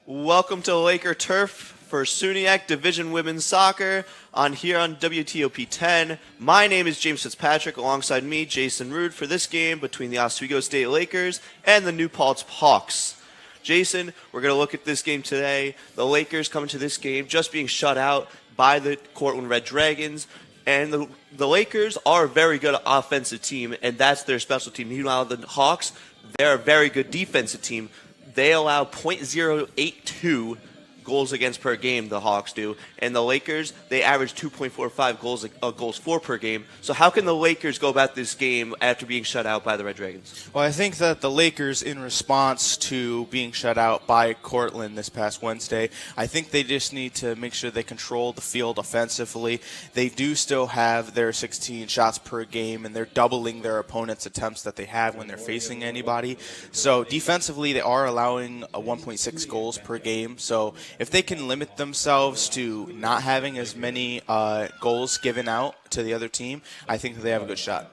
Welcome to Laker Turf for SUNY Division Women's Soccer here on WTOP 10. My name is James Fitzpatrick. Alongside me, Jason Rude, for this game between the Oswego State Lakers and the New Paltz Hawks. Jason, we're going to look at this game today. The Lakers coming to this game just being shut out by the Cortland Red Dragons. And the Lakers are a very good offensive team, and that's their special team. Meanwhile, the Hawks, they're a very good defensive team. They allow .082 goals against per game, the Hawks do. And the Lakers, they average 2.45 goals for per game. So how can the Lakers go about this game after being shut out by the Red Dragons? Well, I think that the Lakers, in response to being shut out by Cortland this past Wednesday, I think they just need to make sure they control the field offensively. They do still have their 16 shots per game, and they're doubling their opponent's attempts that they have when they're facing anybody. So defensively, they are allowing 1.6 goals per game. So if they can limit themselves to not having as many goals given out to the other team, I think that they have a good shot.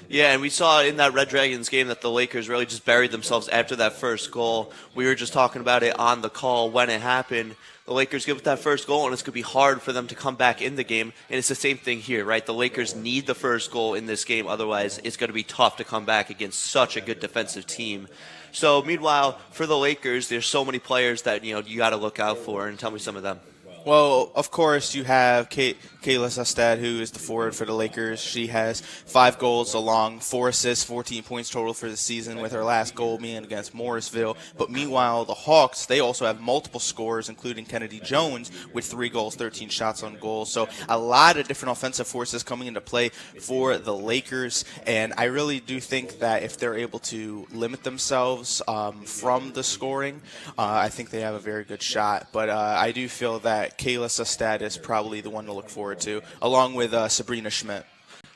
Yeah, and we saw in that Red Dragons game that the Lakers really just buried themselves after that first goal. We were just talking about it on the call when it happened. The Lakers give up that first goal, and it's going to be hard for them to come back in the game. And it's the same thing here, right? The Lakers need the first goal in this game. Otherwise, it's going to be tough to come back against such a good defensive team. So, meanwhile, for the Lakers, there's so many players that you got to look out for. And tell me some of them. Well, of course, you have Kayla Sestad, who is the forward for the Lakers. She has 5 goals along 4 assists, 14 points total for the season, with her last goal being against Morrisville. But meanwhile, the Hawks, they also have multiple scorers, including Kennedy Jones, with 3 goals, 13 shots on goal. So a lot of different offensive forces coming into play for the Lakers. And I really do think that if they're able to limit themselves from the scoring, I think they have a very good shot. But I do feel that Kayla Sestad is probably the one to look forward to, along with Sabrina Schmidt.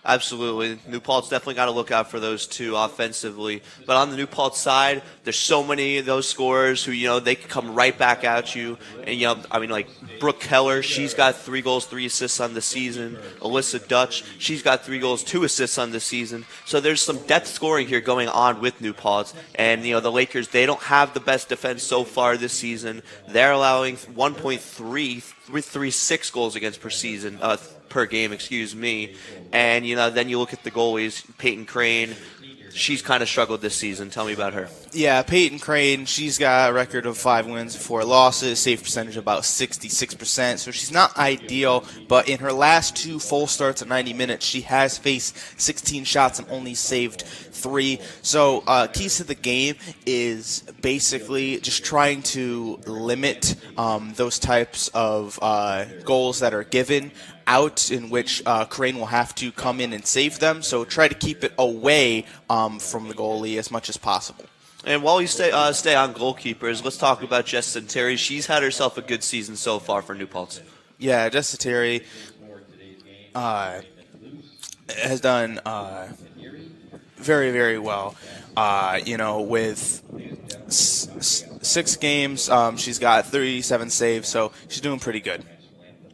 Absolutely. New Paltz definitely got to look out for those two offensively. But on the New Paltz side, there's so many of those scorers who, they can come right back at you. And, like Brooke Keller, she's got 3 goals, 3 assists on the season. Alyssa Dutch, she's got 3 goals, 2 assists on the season. So there's some depth scoring here going on with New Paltz. And, the Lakers, they don't have the best defense so far this season. They're allowing 1.36 goals against per game, and then you look at the goalies. Peyton Crane, she's kind of struggled this season. Tell me about her. Yeah, Peyton Crane, she's got a record of 5 wins, 4 losses, save percentage about 66%, so she's not ideal, but in her last 2 full starts of 90 minutes, she has faced 16 shots and only saved 3. So keys to the game is basically just trying to limit those types of goals that are given out, in which Crane will have to come in and save them. So try to keep it away from the goalie as much as possible. And while we stay on goalkeepers, let's talk about Jessica Terry. She's had herself a good season so far for New Paltz. Yeah, Jessica Terry has done very, very well. With 6 games, she's got 37 saves, so she's doing pretty good.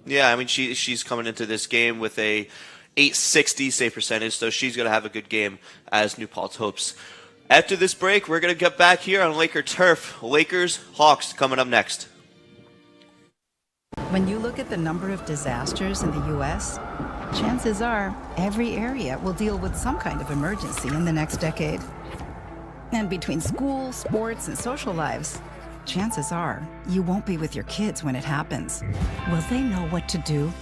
Yeah, she's coming into this game with a .860 save percentage, so she's going to have a good game, as New Paltz hopes. After this break, we're going to get back here on Laker Turf. Lakers, Hawks coming up next. When you look at the number of disasters in the U.S., chances are every area will deal with some kind of emergency in the next decade. And between school, sports, and social lives, chances are you won't be with your kids when it happens. Will they know what to do?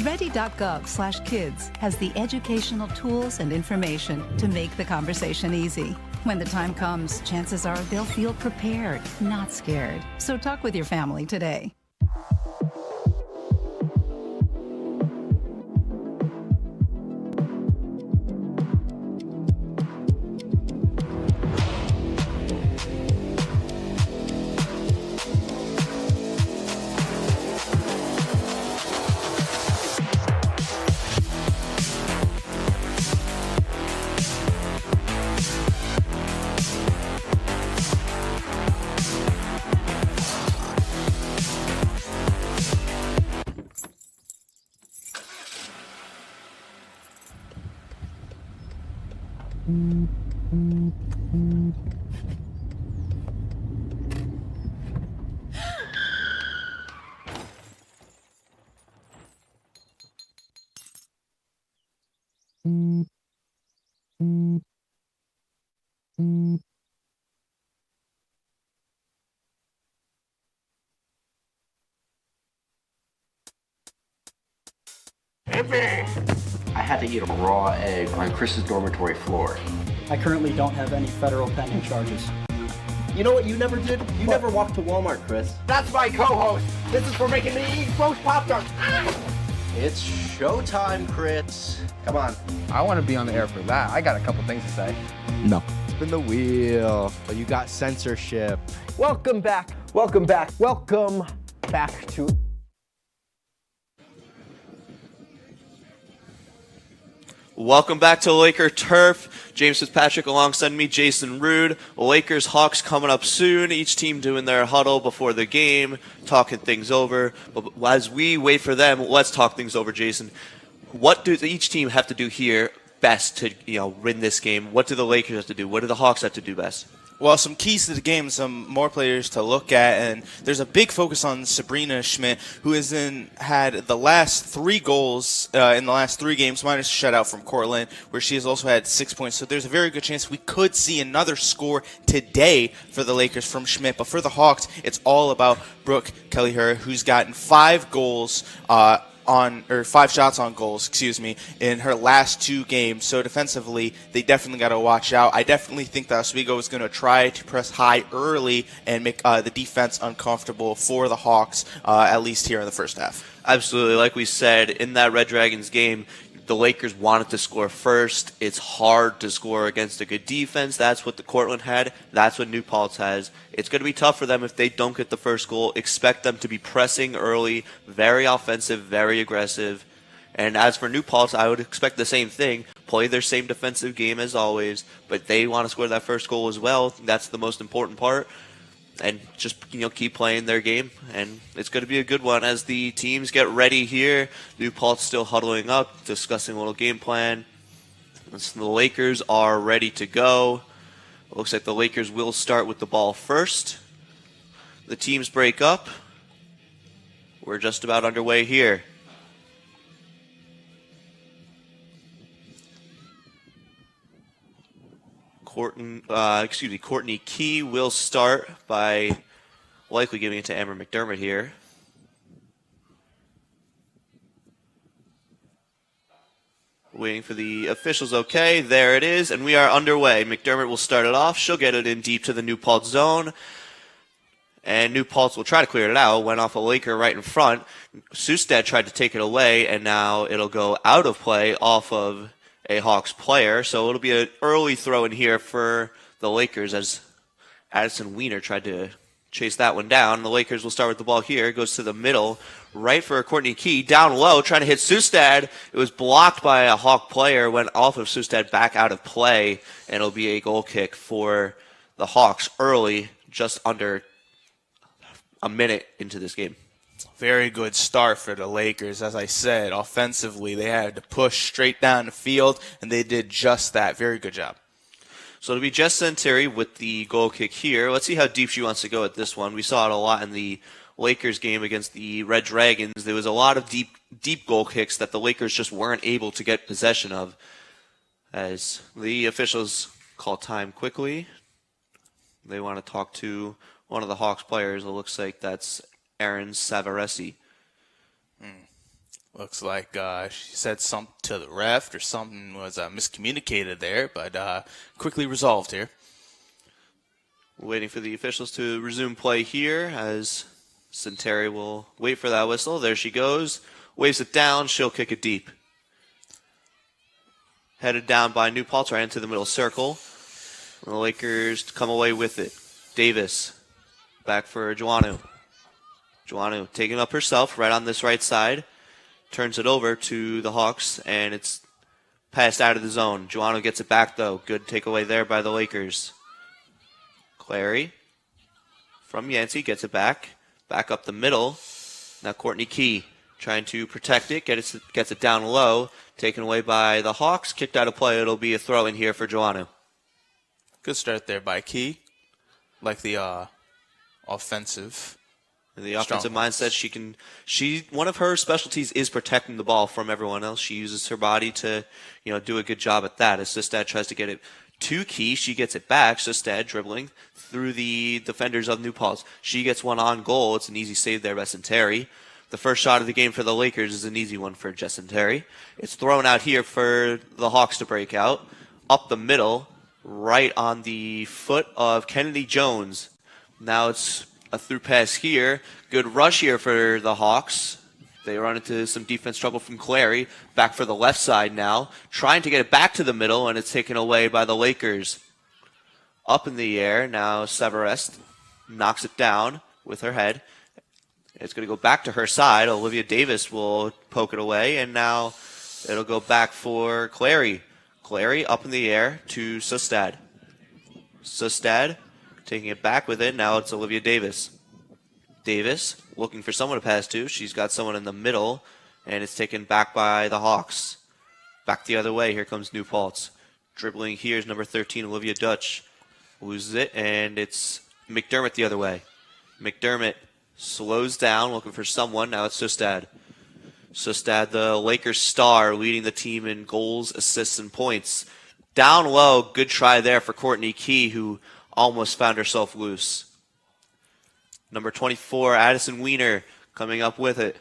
Ready.gov/kids has the educational tools and information to make the conversation easy. When the time comes, chances are they'll feel prepared, not scared. So talk with your family today. to eat a raw egg on Chris's dormitory floor. I currently don't have any federal pending charges. You know what you never did? You never walked to Walmart, Chris. That's my co-host. This is for making me eat roast Pop-Tarts. It's showtime, Chris. Come on. I want to be on the air for that. I got a couple things to say. No. Spin the wheel. But you got censorship. Welcome back. Welcome back. Welcome back to... Welcome back to Laker Turf. James Fitzpatrick alongside me, Jason Rude. Lakers Hawks coming up soon. Each team doing their huddle before the game, talking things over. But as we wait for them, let's talk things over, Jason. What does each team have to do here best to win this game? What do the Lakers have to do? What do the Hawks have to do best? Well, some keys to the game, some more players to look at, and there's a big focus on Sabrina Schmidt, who has had the last 3 goals in the last 3 games, minus a shutout from Cortland, where she has also had 6 points. So there's a very good chance we could see another score today for the Lakers from Schmidt. But for the Hawks, it's all about Brooke Kelleher, who's gotten 5 goals 5 shots on goals, in her last 2 games. So defensively, they definitely got to watch out. I definitely think that Oswego is going to try to press high early and make the defense uncomfortable for the Hawks, at least here in the first half. Absolutely. Like we said, in that Red Dragons game, the Lakers wanted to score first. It's hard to score against a good defense. That's what the Cortland had. That's what New Paltz has. It's going to be tough for them if they don't get the first goal. Expect them to be pressing early, very offensive, very aggressive. And as for New Paltz, I would expect the same thing. Play their same defensive game as always, but they want to score that first goal as well. That's the most important part. And just keep playing their game, and it's going to be a good one as the teams get ready here. New Paltz still huddling up, discussing a little game plan. So the Lakers are ready to go. It looks like the Lakers will start with the ball first. The teams break up. We're just about underway here. Courtney Key will start by likely giving it to Amber McDermott here. Waiting for the officials. Okay, there it is, and we are underway. McDermott will start it off. She'll get it in deep to the New Paltz zone. And New Paltz will try to clear it out. Went off a Laker right in front. Sustad tried to take it away, and now it'll go out of play off of a Hawks player. So it'll be an early throw in here for the Lakers as Addison Weiner tried to chase that one down. The Lakers will start with the ball here. It goes to the middle, right for Courtney Key. Down low, trying to hit Sustad. It was blocked by a Hawk player, went off of Sustad, back out of play, and it'll be a goal kick for the Hawks early, just under a minute into this game. Very good start for the Lakers. As I said, offensively, they had to push straight down the field, and they did just that. Very good job. So it'll be Jess Santeri with the goal kick here. Let's see how deep she wants to go at this one. We saw it a lot in the Lakers game against the Red Dragons. There was a lot of deep goal kicks that the Lakers just weren't able to get possession of, as the officials call time quickly. They want to talk to one of the Hawks players. It looks like that's Aaron Savaresi. Looks like she said something to the ref or something was miscommunicated there, but quickly resolved here. Waiting for the officials to resume play here as Santeri will wait for that whistle. There she goes. Waves it down. She'll kick it deep. Headed down by New Paltz right into the middle circle. And the Lakers come away with it. Davis back for Joannou. Joannou taking up herself right on this right side. Turns it over to the Hawks, and it's passed out of the zone. Joannou gets it back, though. Good takeaway there by the Lakers. Clary from Yancey gets it back. Back up the middle. Now Courtney Key trying to protect it. Gets it down low. Taken away by the Hawks. Kicked out of play. It'll be a throw in here for Joannou. Good start there by Key. Like the offensive. The offensive mindset, one of her specialties is protecting the ball from everyone else. She uses her body to, do a good job at that. As Sustad tries to get it to Key, she gets it back. Sustad dribbling through the defenders of New Paltz. She gets one on goal. It's an easy save there by Santeri. The first shot of the game for the Lakers is an easy one for Justin Terry. It's thrown out here for the Hawks to break out. Up the middle, right on the foot of Kennedy Jones. Now it's a through pass here. Good rush here for the Hawks. They run into some defense trouble from Clary. Back for the left side now. Trying to get it back to the middle, and it's taken away by the Lakers. Up in the air. Now Severest knocks it down with her head. It's going to go back to her side. Olivia Davis will poke it away, and now it'll go back for Clary. Clary up in the air to Sustad. Sustad taking it back with it. Now it's Olivia Davis. Davis looking for someone to pass to. She's got someone in the middle, and it's taken back by the Hawks. Back the other way. Here comes New Paltz. Dribbling here is number 13, Olivia Dutch. Loses it, and it's McDermott the other way. McDermott slows down, looking for someone. Now it's Sustad. Sustad, the Lakers star, leading the team in goals, assists, and points. Down low, good try there for Courtney Key, who almost found herself loose. Number 24, Addison Weiner, coming up with it.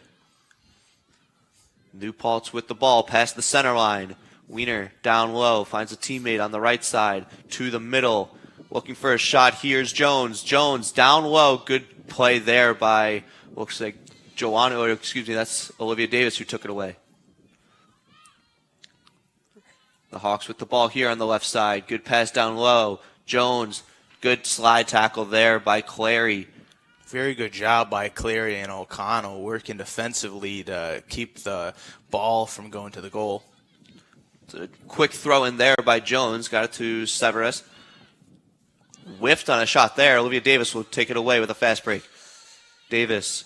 New Paltz with the ball, past the center line. Weiner down low, finds a teammate on the right side, to the middle. Looking for a shot, here's Jones. Jones down low, good play there by, looks like Joanna, or excuse me, that's Olivia Davis who took it away. The Hawks with the ball here on the left side. Good pass down low. Jones, good slide tackle there by Clary. Very good job by Clary and O'Connell working defensively to keep the ball from going to the goal. It's a quick throw in there by Jones. Got it to Severus. Whiffed on a shot there. Olivia Davis will take it away with a fast break. Davis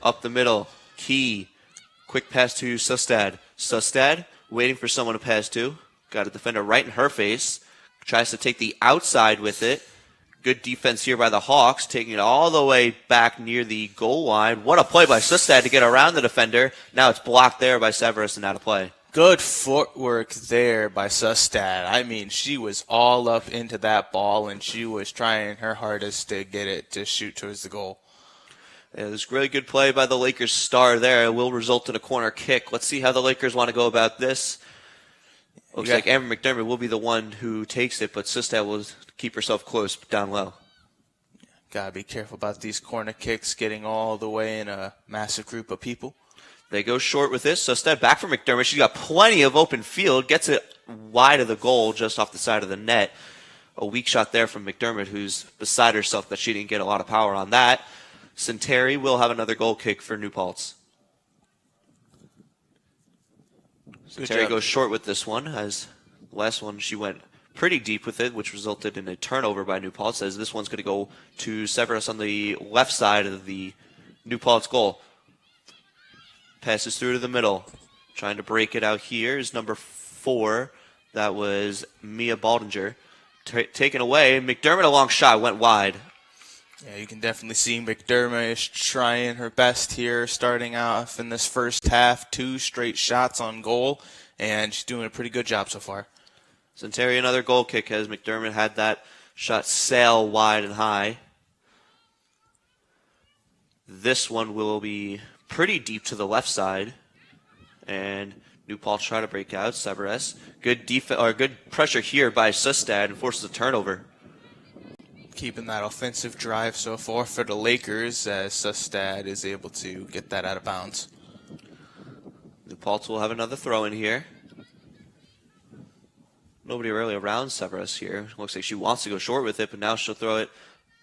up the middle. Key. Quick pass to Sustad. Sustad waiting for someone to pass to. Got a defender right in her face. Tries to take the outside with it. Good defense here by the Hawks, taking it all the way back near the goal line. What a play by Sustad to get around the defender. Now it's blocked there by Severus and out of play. Good footwork there by Sustad. I mean, she was all up into that ball, and she was trying her hardest to get it to shoot towards the goal. Yeah, this really good play by the Lakers star there. It will result in a corner kick. Let's see how the Lakers want to go about this. Looks like Amber McDermott will be the one who takes it, but Sustad will keep herself close down low. Gotta be careful about these corner kicks getting all the way in a massive group of people. They go short with this. Sustad back for McDermott. She's got plenty of open field. Gets it wide of the goal, just off the side of the net. A weak shot there from McDermott, who's beside herself that she didn't get a lot of power on that. Sinteri will have another goal kick for New Paltz. Sinteri goes short with this one, as the last one she went pretty deep with it, which resulted in a turnover by New Paltz, as this one's going to go to Severus on the left side of the New Paltz goal. Passes through to the middle. Trying to break it out here is number 4. That was Mia Baldinger. Taken away. McDermott, a long shot, went wide. Yeah, you can definitely see McDermott is trying her best here, starting off in this first half. 2 straight shots on goal, and she's doing a pretty good job so far. Sinteri, another goal kick, as McDermott had that shot sail wide and high. This one will be pretty deep to the left side, and New Paltz try to break out. Severus, good pressure here by Sustad, and forces a turnover. Keeping that offensive drive so far for the Lakers, as Sustad is able to get that out of bounds. New Paltz will have another throw in here. Nobody really around Severus here. Looks like she wants to go short with it, but now she'll throw it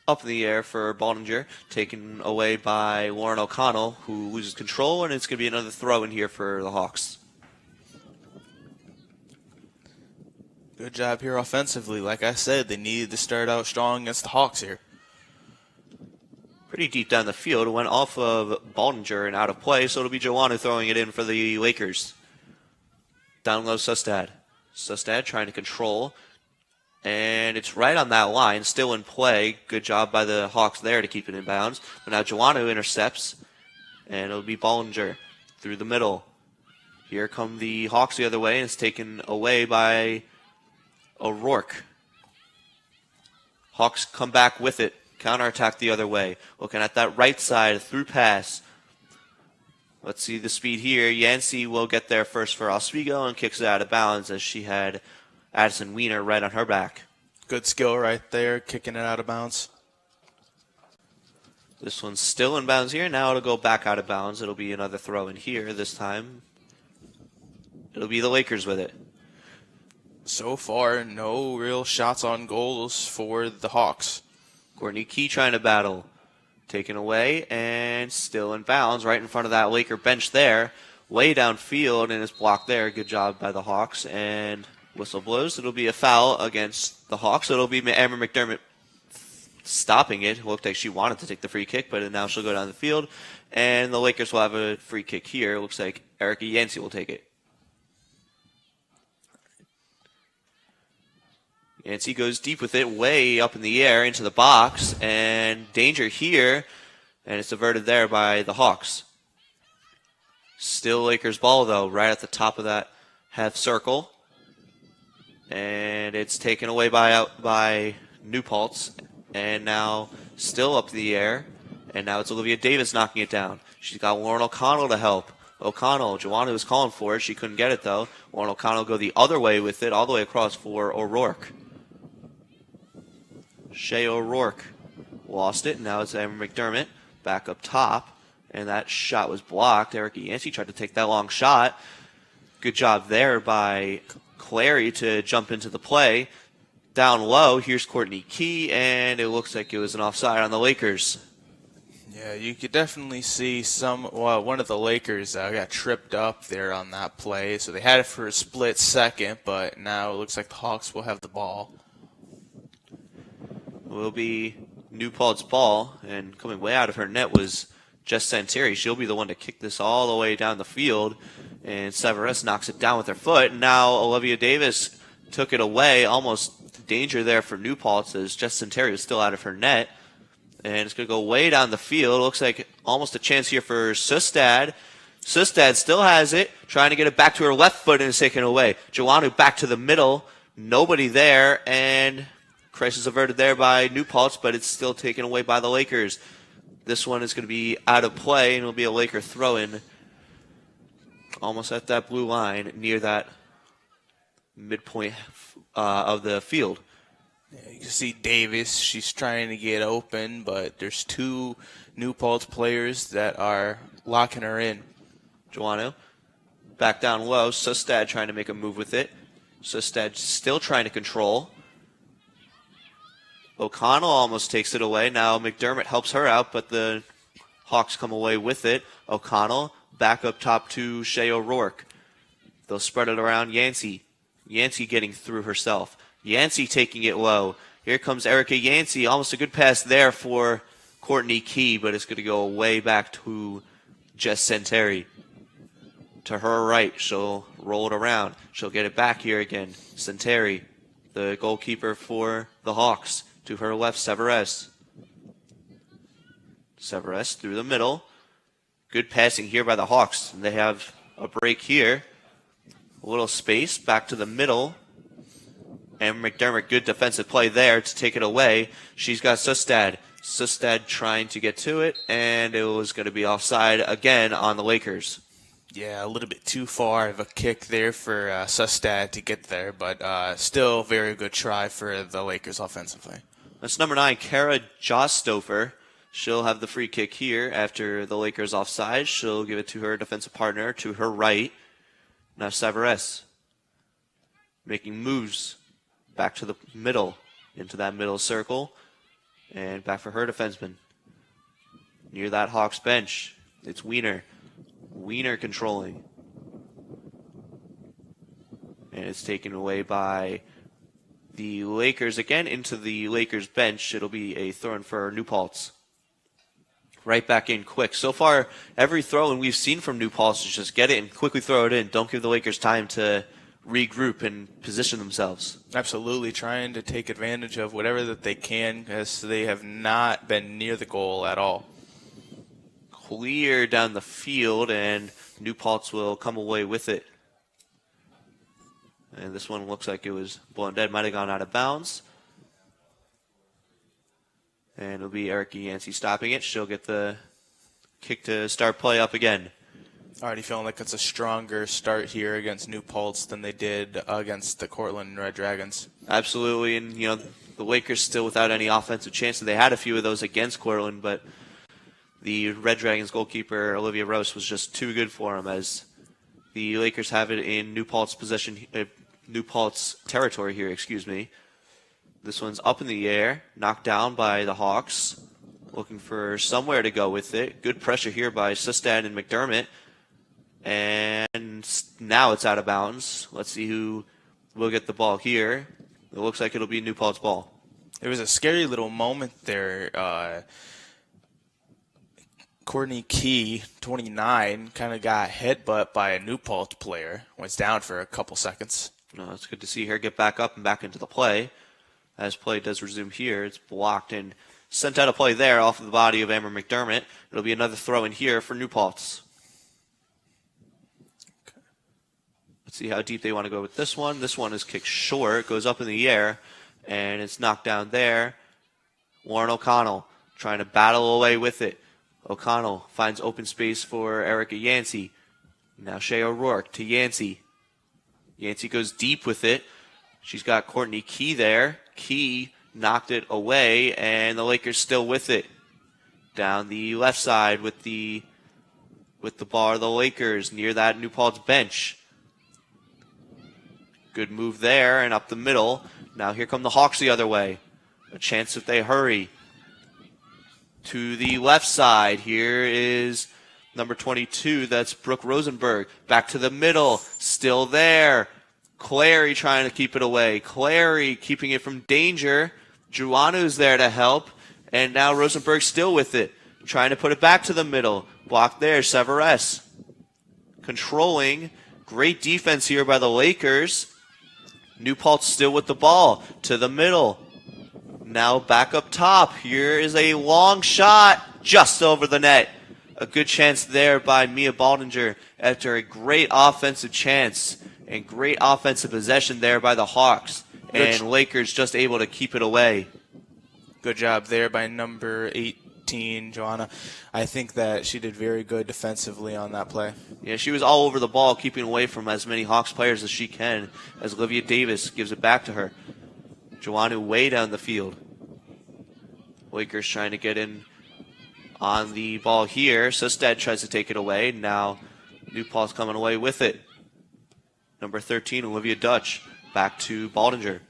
up in the air for Baldinger, taken away by Lauren O'Connell, who loses control, and it's going to be another throw in here for the Hawks. Good job here offensively. Like I said, they needed to start out strong against the Hawks here. Pretty deep down the field. It went off of Baldinger and out of play, so it'll be Joanna throwing it in for the Lakers. Down low, Sustad. Sustad trying to control. And it's right on that line, still in play. Good job by the Hawks there to keep it in bounds. But now Joanna intercepts, and it'll be Ballinger through the middle. Here come the Hawks the other way, and it's taken away by O'Rourke. Hawks come back with it. Counterattack the other way. Looking at that right side, through pass. Let's see the speed here. Yancey will get there first for Oswego and kicks it out of bounds as she had Addison Weiner right on her back. Good skill right there, kicking it out of bounds. This one's still in bounds here. Now it'll go back out of bounds. It'll be another throw in here. This time it'll be the Lakers with it. So far, no real shots on goals for the Hawks. Courtney Key trying to battle. Taken away and still in bounds right in front of that Laker bench there. Way downfield and it's blocked there. Good job by the Hawks. And whistle blows. It'll be a foul against the Hawks. It'll be Amber McDermott stopping it. It looked like she wanted to take the free kick, but now she'll go down the field. And the Lakers will have a free kick here. It looks like Erica Yancey will take it. Yancey goes deep with it, way up in the air into the box, and danger here, and it's averted there by the Hawks. Still Lakers ball, though, right at the top of that half circle, and it's taken away by New Paltz, and now still up in the air, and now it's Olivia Davis knocking it down. She's got Lauren O'Connell to help. O'Connell, Joanna was calling for it. She couldn't get it, though. Lauren O'Connell go the other way with it, all the way across for O'Rourke. Shea O'Rourke lost it. Now it's Amber McDermott back up top. And that shot was blocked. Erica Yancey tried to take that long shot. Good job there by Clary to jump into the play. Down low, here's Courtney Key, and it looks like it was an offside on the Lakers. Yeah, you could definitely see one of the Lakers got tripped up there on that play. So they had it for a split second, but now it looks like the Hawks will have the ball. Will be New Paltz ball, and coming way out of her net was Jess Santeri. She'll be the one to kick this all the way down the field, and Severus knocks it down with her foot. And now Olivia Davis took it away, almost danger there for New Paltz as Jess Santeri is still out of her net, and it's going to go way down the field. Looks like almost a chance here for Sustad. Sustad still has it, trying to get it back to her left foot, and it's taken away. Joannu back to the middle, nobody there, and crisis averted there by New Paltz, but it's still taken away by the Lakers. This one is going to be out of play, and it'll be a Laker throw-in almost at that blue line near that midpoint of the field. Yeah, you can see Davis. She's trying to get open, but there's two New Paltz players that are locking her in. Joannu back down low. Sustad trying to make a move with it. Sustad still trying to control. O'Connell almost takes it away. Now McDermott helps her out, but the Hawks come away with it. O'Connell back up top to Shea O'Rourke. They'll spread it around Yancey. Yancey getting through herself. Yancey taking it low. Here comes Erica Yancey. Almost a good pass there for Courtney Key, but it's going to go way back to Jess Santeri. To her right, she'll roll it around. She'll get it back here again. Santeri, the goalkeeper for the Hawks. To her left, Severus. Severus through the middle. Good passing here by the Hawks. They have a break here. A little space back to the middle. And McDermott, good defensive play there to take it away. She's got Sustad. Sustad trying to get to it, and it was going to be offside again on the Lakers. Yeah, a little bit too far of a kick there for Sustad to get there, but still very good try for the Lakers offensively. That's number 9, Kara Jostofer. She'll have the free kick here after the Lakers offside. She'll give it to her defensive partner to her right. Now Severus making moves back to the middle, into that middle circle, and back for her defenseman. Near that Hawks bench, it's Weiner. Weiner controlling. And it's taken away by the Lakers again into the Lakers bench. It'll be a throw-in for New Paltz. Right back in quick. So far, every throw-in we've seen from New Paltz is just get it and quickly throw it in. Don't give the Lakers time to regroup and position themselves. Absolutely, trying to take advantage of whatever that they can, as they have not been near the goal at all. Clear down the field, and New Paltz will come away with it. And this one looks like it was blown dead. Might have gone out of bounds. And it'll be Erica Yancey stopping it. She'll get the kick to start play up again. Already feeling like it's a stronger start here against New Paltz than they did against the Cortland Red Dragons. Absolutely, and the Lakers still without any offensive chance. They had a few of those against Cortland, but the Red Dragons goalkeeper Olivia Rose was just too good for him, as the Lakers have it in New Paltz New Paltz territory here. This one's up in the air, knocked down by the Hawks, looking for somewhere to go with it. Good pressure here by Sustad and McDermott. And now it's out of bounds. Let's see who will get the ball here. It looks like it'll be New Paltz ball. It was a scary little moment there. Courtney Key, 29, kind of got headbutt by a New Paltz player. Was down for a couple seconds. No, it's good to see her get back up and back into the play. As play does resume here, it's blocked and sent out of play there off of the body of Amber McDermott. It'll be another throw in here for New Paltz. Let's see how deep they want to go with this one. This one is kicked short, goes up in the air, and it's knocked down there. Lauren O'Connell trying to battle away with it. O'Connell finds open space for Erica Yancey. Now Shea O'Rourke to Yancey. Yancey goes deep with it. She's got Courtney Key there. Key knocked it away, and the Lakers still with it. Down the left side with the ball are the Lakers near that New Paltz bench. Good move there, and up the middle. Now here come the Hawks the other way. A chance if they hurry. To the left side, here is number 22, that's Brooke Rosenberg. Back to the middle, still there. Clary trying to keep it away. Clary keeping it from danger. Juanu's there to help. And now Rosenberg still with it. Trying to put it back to the middle. Blocked there, Severus. Controlling. Great defense here by the Lakers. New Paltz still with the ball. To the middle. Now back up top. Here is a long shot. Just over the net. A good chance there by Mia Baldinger after a great offensive chance. And great offensive possession there by the Hawks. And Lakers just able to keep it away. Good job there by number 18, Joanna. I think that she did very good defensively on that play. Yeah, she was all over the ball, keeping away from as many Hawks players as she can, as Olivia Davis gives it back to her. Joannu way down the field. Lakers trying to get in on the ball here. Sustad tries to take it away. Now New Paltz coming away with it. Number 13, Olivia Dutch. Back to Baldinger.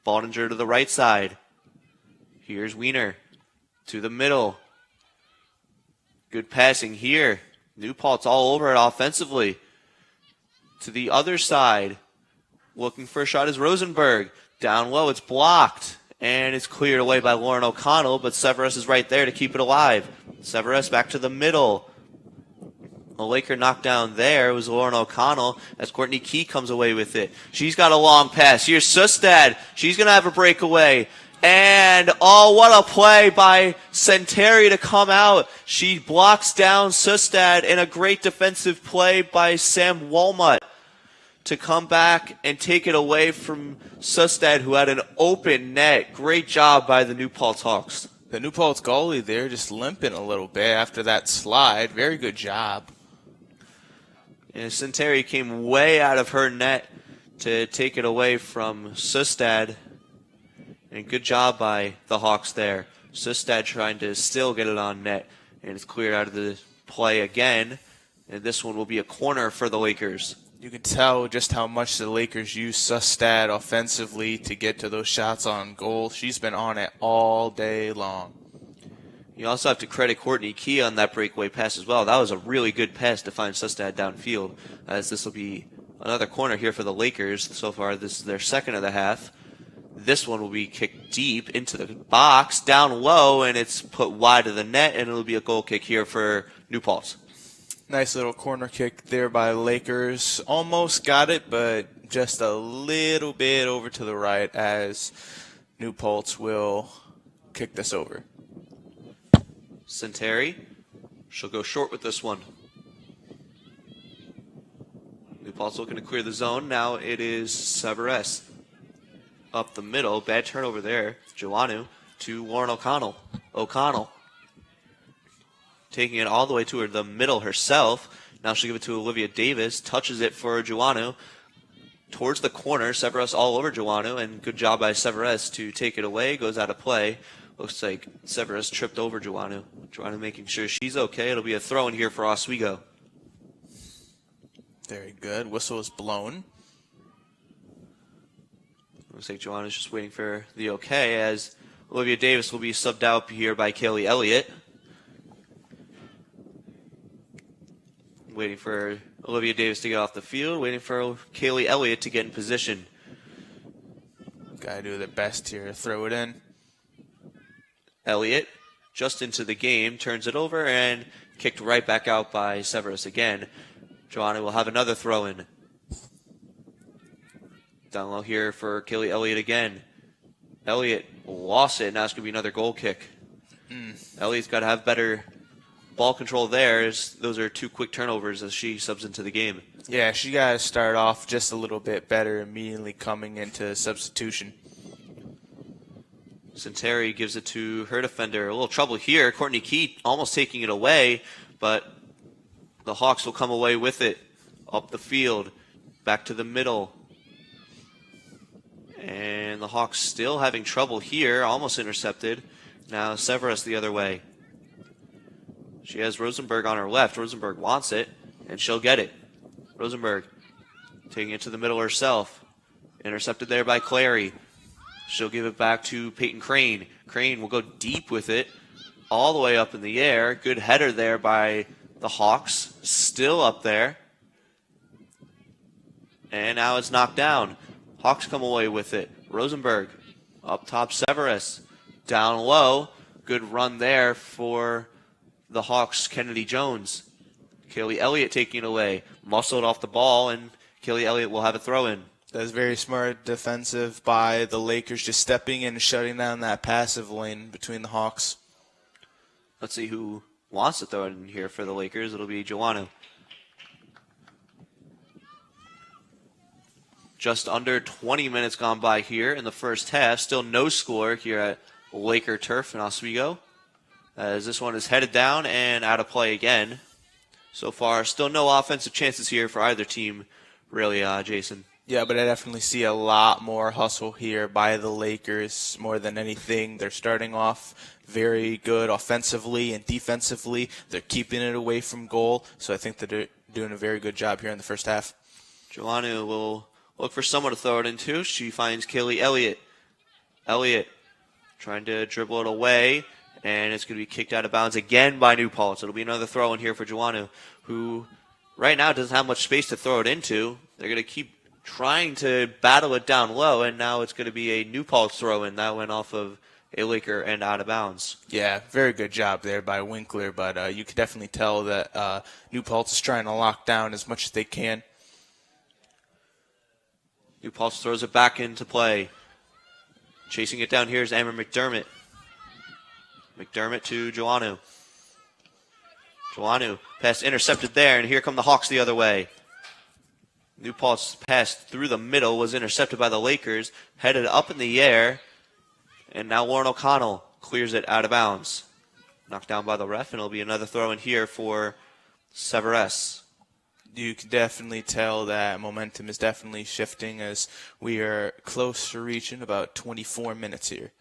Baldinger to the right side. Here's Wiener. To the middle. Good passing here. New Paltz all over it offensively. To the other side. Looking for a shot is Rosenberg. Down low, it's blocked. And it's cleared away by Lauren O'Connell, but Severus is right there to keep it alive. Severus back to the middle. A Laker knockdown there was Lauren O'Connell as Courtney Key comes away with it. She's got a long pass. Here's Sustad. She's going to have a breakaway. And, oh, what a play by Centeri to come out. She blocks down Sustad, and a great defensive play by Sam Walmut to come back and take it away from Sustad, who had an open net. Great job by the New Paltz Hawks. The New Paltz goalie there just limping a little bit after that slide. Very good job. And Centeri came way out of her net to take it away from Sustad. And good job by the Hawks there. Sustad trying to still get it on net. And it's cleared out of the play again. And this one will be a corner for the Lakers. You can tell just how much the Lakers use Sustad offensively to get to those shots on goal. She's been on it all day long. You also have to credit Courtney Key on that breakaway pass as well. That was a really good pass to find Sustad downfield, as this will be another corner here for the Lakers. So far, this is their second of the half. This one will be kicked deep into the box, down low, and it's put wide of the net, and it'll be a goal kick here for New Paltz. Nice little corner kick there by Lakers. Almost got it, but just a little bit over to the right as New Paltz will kick this over. Centeri, she'll go short with this one. New Paltz looking to clear the zone. Now it is Severus. Up the middle, bad turnover there. Joannu to Lauren O'Connell. O'Connell taking it all the way to the middle herself. Now she'll give it to Olivia Davis. Touches it for Joannou. Towards the corner. Severus all over Joannou. And good job by Severus to take it away. Goes out of play. Looks like Severus tripped over Joannou. Joannou making sure she's okay. It'll be a throw in here for Oswego. Very good. Whistle is blown. Looks like Joanna's just waiting for the okay, as Olivia Davis will be subbed out here by Kaylee Elliott. Waiting for Olivia Davis to get off the field, waiting for Kaylee Elliott to get in position. Gotta do their best here. Throw it in. Elliott, just into the game, turns it over and kicked right back out by Severus again. Joanna will have another throw in. Down low here for Kaylee Elliott again. Elliott lost it. Now it's going to be another goal kick. Elliott's got to have better ball control there, as those are 2 quick turnovers as she subs into the game. Yeah, she got to start off just a little bit better immediately coming into substitution. Santeri gives it to her defender. A little trouble here. Courtney Keat almost taking it away, but the Hawks will come away with it. Up the field. Back to the middle. And the Hawks still having trouble here. Almost intercepted. Now Severus the other way. She has Rosenberg on her left. Rosenberg wants it, and she'll get it. Rosenberg taking it to the middle herself. Intercepted there by Clary. She'll give it back to Peyton Crane. Crane will go deep with it, all the way up in the air. Good header there by the Hawks. Still up there. And now it's knocked down. Hawks come away with it. Rosenberg up top, Severus. Down low. Good run there for the Hawks, Kennedy Jones. Kaylee Elliott taking it away. Muscled off the ball, and Kaylee Elliott will have a throw in. That's very smart defensive by the Lakers, just stepping in and shutting down that passive lane between the Hawks. Let's see who wants to throw it in here for the Lakers. It'll be Joannou. Just under 20 minutes gone by here in the first half. Still no score here at Laker Turf in Oswego, as this one is headed down and out of play again. So far, still no offensive chances here for either team, really, Jason. Yeah, but I definitely see a lot more hustle here by the Lakers more than anything. They're starting off very good offensively and defensively. They're keeping it away from goal, so I think they're doing a very good job here in the first half. Joannou will look for someone to throw it into. She finds Kaylee Elliott. Elliott trying to dribble it away, and it's going to be kicked out of bounds again by New Paltz. It'll be another throw in here for Joannou, who right now doesn't have much space to throw it into. They're going to keep trying to battle it down low, and now it's going to be a New Paltz throw in. That went off of a Laker and out of bounds. Yeah, very good job there by Winkler, but you can definitely tell that New Paltz is trying to lock down as much as they can. New Paltz throws it back into play. Chasing it down here is Amber McDermott. McDermott to Joannou. Joannou, pass intercepted there, and here come the Hawks the other way. New Paltz pass through the middle was intercepted by the Lakers, headed up in the air, and now Lauren O'Connell clears it out of bounds. Knocked down by the ref, and it'll be another throw in here for Severus. You can definitely tell that momentum is definitely shifting as we are close to reaching about 24 minutes here.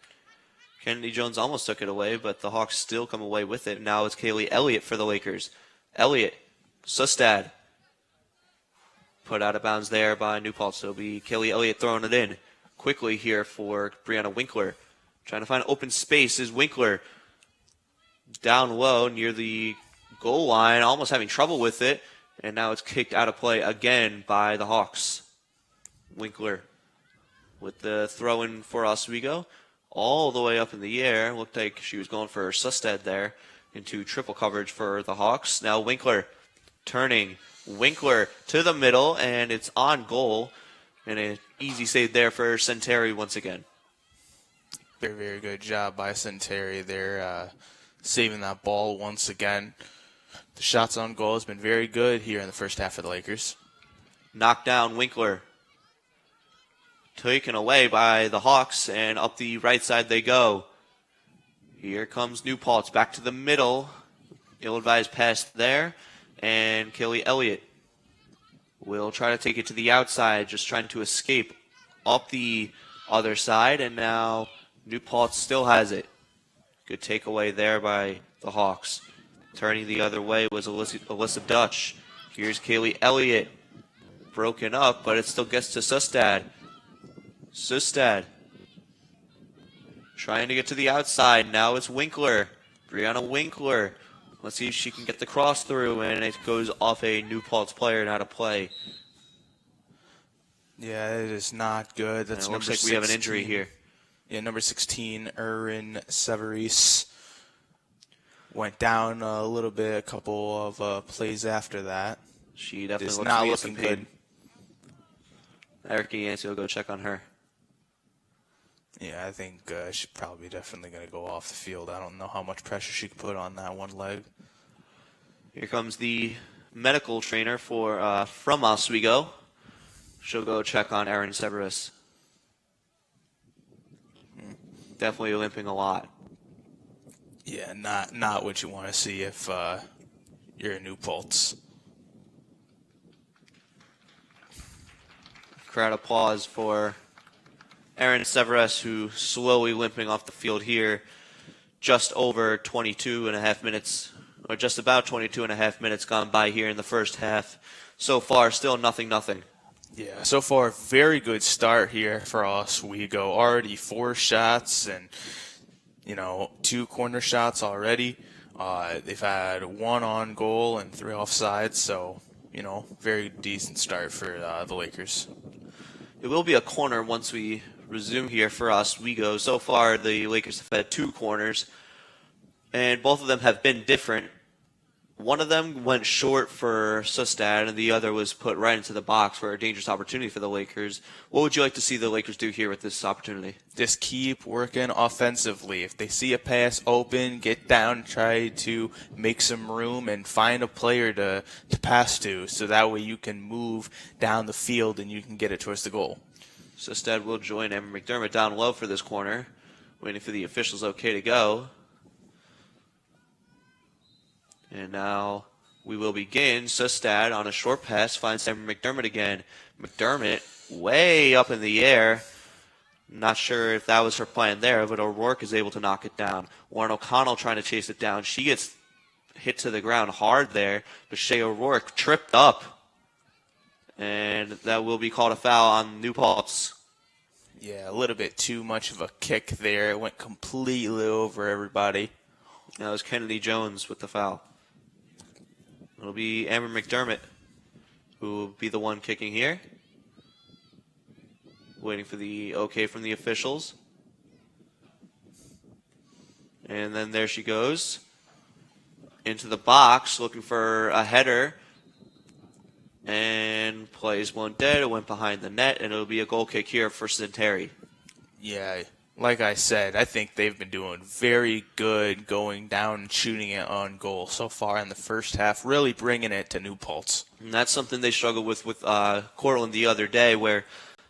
Kennedy Jones almost took it away, but the Hawks still come away with it. Now it's Kaylee Elliott for the Lakers. Elliott, Sustad. Put out of bounds there by New Paltz. So it'll be Kaylee Elliott throwing it in quickly here for Brianna Winkler. Trying to find open space is Winkler. Down low near the goal line, almost having trouble with it. And now it's kicked out of play again by the Hawks. Winkler with the throw in for Oswego. All the way up in the air. Looked like she was going for Sustad there into triple coverage for the Hawks. Now Winkler turning. Winkler to the middle, and it's on goal. And an easy save there for Santeri once again. Very, very good job by Santeri there, saving that ball once again. The shots on goal has been very good here in the first half of the Lakers. Knocked down Winkler. Taken away by the Hawks, and up the right side they go. Here comes New Paltz back to the middle. Ill-advised pass there. And Kaylee Elliott will try to take it to the outside, just trying to escape up the other side. And now New Paltz still has it. Good takeaway there by the Hawks. Turning the other way was Alyssa Dutch. Here's Kaylee Elliott. Broken up, but it still gets to Sustad. Sustad trying to get to the outside. Now it's Winkler. Brianna Winkler. Let's see if she can get the cross through, and it goes off a New Paltz player and out of play. Yeah, it is not good. That's it looks number like we have an injury 16. here. Yeah, number 16, Erin Severis, went down a little bit, a couple of plays after that. She definitely It's looks not to be looking some pain. good. Erica Yancey will go check on her. Yeah, I think she's probably definitely going to go off the field. I don't know how much pressure she can put on that one leg. Here comes the medical trainer from Oswego. She'll go check on Erin Severis. Definitely limping a lot. Yeah, not what you want to see if you're a New Paltz. Crowd applause for Erin Severis, who slowly limping off the field here. Just over 22 and a half minutes, or just about 22 and a half minutes gone by here in the first half. So far, still nothing. Yeah, so far, very good start here for Oswego. Already 4 shots and, 2 corner shots already. They've had 1 on goal and 3 offsides, so, very decent start for the Lakers. It will be a corner once we resume here for Oswego. So far, the Lakers have had 2 corners, and both of them have been different. One of them went short for Sustad, and the other was put right into the box for a dangerous opportunity for the Lakers. What would you like to see the Lakers do here with this opportunity? Just keep working offensively. If they see a pass open, get down, try to make some room, and find a player to pass to, so that way you can move down the field and you can get it towards the goal. Sustad will join Amber McDermott down low for this corner, waiting for the officials okay to go. And now we will begin. Sustad on a short pass finds Amber McDermott again. McDermott way up in the air. Not sure if that was her plan there, but O'Rourke is able to knock it down. Warren O'Connell trying to chase it down. She gets hit to the ground hard there, but Shea O'Rourke tripped up. And that will be called a foul on New Paltz. Yeah, a little bit too much of a kick there. It went completely over everybody. That was Kennedy Jones with the foul. It'll be Amber McDermott who will be the one kicking here. Waiting for the okay from the officials. And then there she goes. Into the box, looking for a header. And plays one dead. It went behind the net, and it'll be a goal kick here for Centauri. Yeah, like I said, I think they've been doing very good going down and shooting it on goal so far in the first half, really bringing it to New Paltz. And that's something they struggled with Cortland the other day, where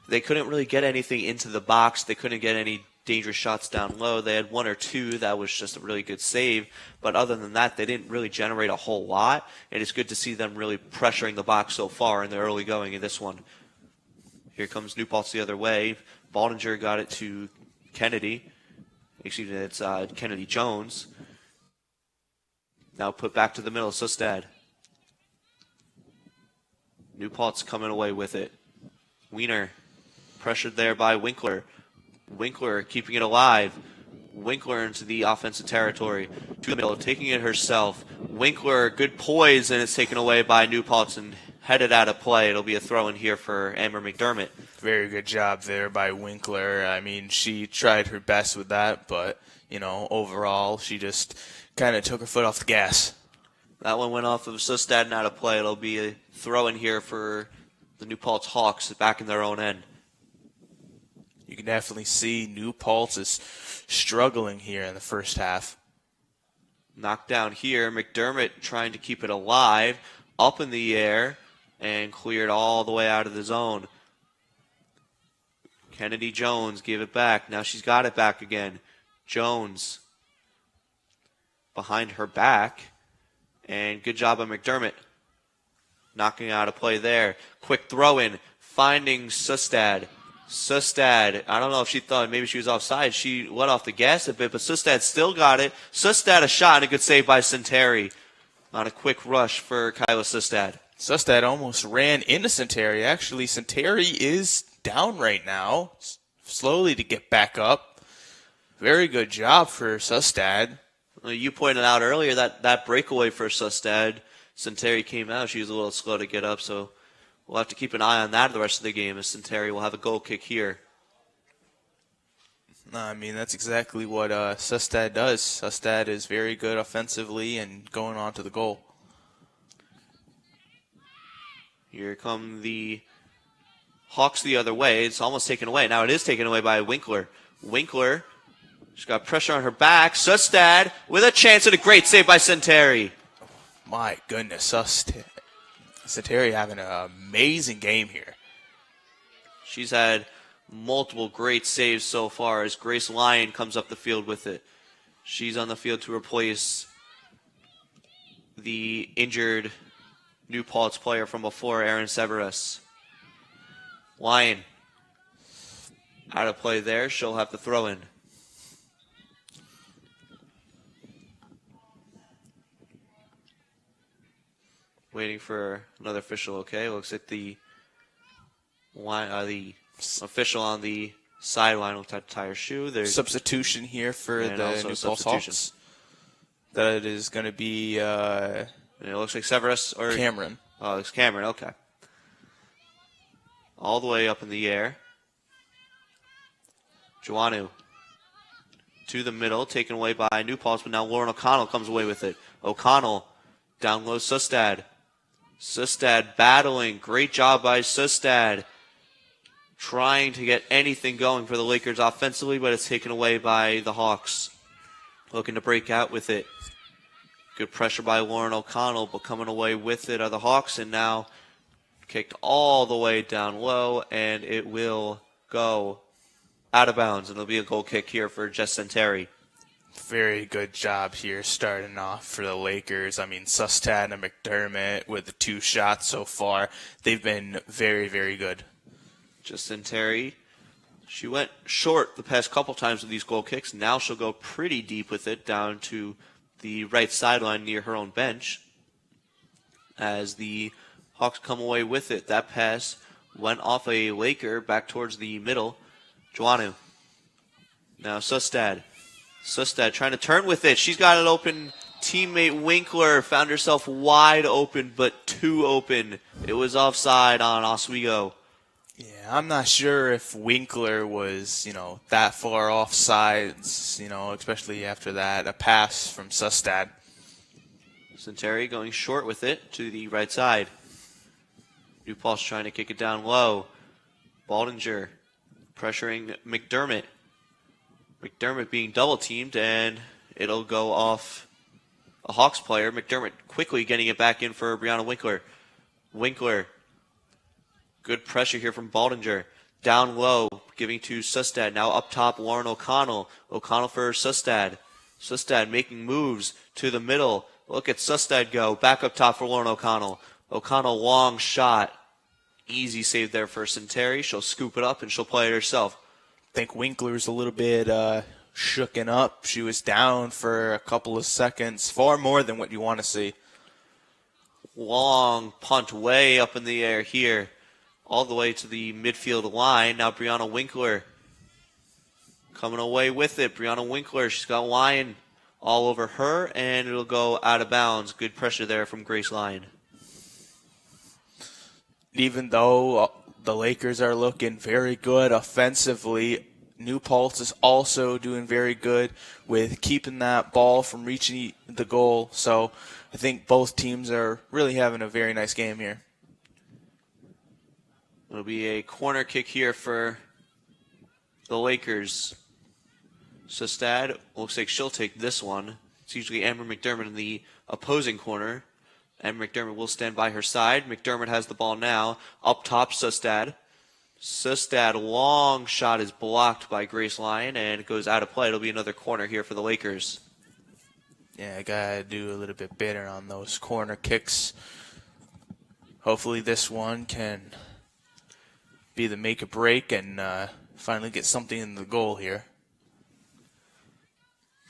they couldn't really get anything into the box. They couldn't get any dangerous shots down low. They had 1 or 2 that was just a really good save, but other than that, they didn't really generate a whole lot, and it's good to see them really pressuring the box so far in the early going in this one. Here comes New Paltz the other way. Baldinger got it to Kennedy. Excuse me, it's Kennedy Jones. Now put back to the middle, Sustad. New Paltz coming away with it. Wiener pressured there by Winkler. Winkler keeping it alive. Winkler into the offensive territory. To the middle, taking it herself. Winkler, good poise, and it's taken away by New Paltz and headed out of play. It'll be a throw in here for Amber McDermott. Very good job there by Winkler. I mean, she tried her best with that, but, overall, she just kind of took her foot off the gas. That one went off of Sustad and out of play. It'll be a throw in here for the New Paltz Hawks back in their own end. You can definitely see New Paltz is struggling here in the first half. Knocked down here. McDermott trying to keep it alive. Up in the air and cleared all the way out of the zone. Kennedy Jones gave it back. Now she's got it back again. Jones behind her back. And good job by McDermott. knocking out a play there. Quick throw in, finding Sustad. Sustad, I don't know if she thought maybe she was offside. She let off the gas a bit, but Sustad still got it. Sustad a shot and a good save by Senteri on a quick rush for Kyla Sustad. Sustad almost ran into Senteri. Actually, Senteri is down right now, slowly to get back up. Very good job for Sustad. Well, you pointed out earlier that breakaway for Sustad, Senteri came out. She was a little slow to get up, so we'll have to keep an eye on that the rest of the game as Senteri will have a goal kick here. No, I mean, that's exactly what Sustad does. Sustad is very good offensively and going on to the goal. Here come the Hawks the other way. It's almost taken away. Now it is taken away by Winkler. Winkler, she's got pressure on her back. Sustad with a chance and a great save by Senteri. My goodness, Senteri having an amazing game here. She's had multiple great saves so far as Grace Lyon comes up the field with it. She's on the field to replace the injured New Paltz player from before, Aaron Severus. Lyon out of play there. She'll have to throw in. Waiting for another official. Okay, looks like the official on the sideline looks like to tie her shoe. There's substitution here for the New Paltz Hawks. That is going to be it looks like Severus or Cameron. Oh, it's Cameron. Okay. All the way up in the air. Joannou to the middle, taken away by New Paltz, but now Lauren O'Connell comes away with it. O'Connell down low, Sustad. Sustad battling. Great job by Sustad. Trying to get anything going for the Lakers offensively, but it's taken away by the Hawks. Looking to break out with it. Good pressure by Lauren O'Connell, but coming away with it are the Hawks, and now kicked all the way down low, and it will go out of bounds, and it'll be a goal kick here for Jess Senteri. Very good job here starting off for the Lakers. I mean, Sustad and McDermott with the 2 shots so far. They've been very, very good. Jess Senteri, she went short the past couple times with these goal kicks. Now she'll go pretty deep with it down to the right sideline near her own bench as the Hawks come away with it. That pass went off a Laker back towards the middle. Joannou. Now Sustad. Sustad trying to turn with it. She's got an open teammate. Winkler found herself wide open, but too open. It was offside on Oswego. Yeah, I'm not sure if Winkler was, that far off sides, especially after that, a pass from Sustad. Senteri going short with it to the right side. New Paltz trying to kick it down low. Baldinger pressuring McDermott. McDermott being double teamed, and it'll go off a Hawks player. McDermott quickly getting it back in for Brianna Winkler. Winkler. Good pressure here from Baldinger. Down low, giving to Sustad. Now up top, Lauren O'Connell. O'Connell for Sustad. Sustad making moves to the middle. Look at Sustad go. Back up top for Lauren O'Connell. O'Connell, long shot. Easy save there for Senteri. She'll scoop it up and she'll play it herself. I think Winkler's a little bit shooken up. She was down for a couple of seconds, far more than what you want to see. Long punt way up in the air here, all the way to the midfield line. Now Brianna Winkler coming away with it. Brianna Winkler, she's got Lyon all over her, and it'll go out of bounds. Good pressure there from Grace Lyon. Even though the Lakers are looking very good offensively, New Paltz is also doing very good with keeping that ball from reaching the goal. So I think both teams are really having a very nice game here. It'll be a corner kick here for the Lakers. Sustad looks like she'll take this one. It's usually Amber McDermott in the opposing corner. Amber McDermott will stand by her side. McDermott has the ball now. Up top, Sustad. Sustad, long shot is blocked by Grace Lyon, and it goes out of play. It'll be another corner here for the Lakers. Yeah, I got to do a little bit better on those corner kicks. hopefully this one can be the make or break and finally get something in the goal here.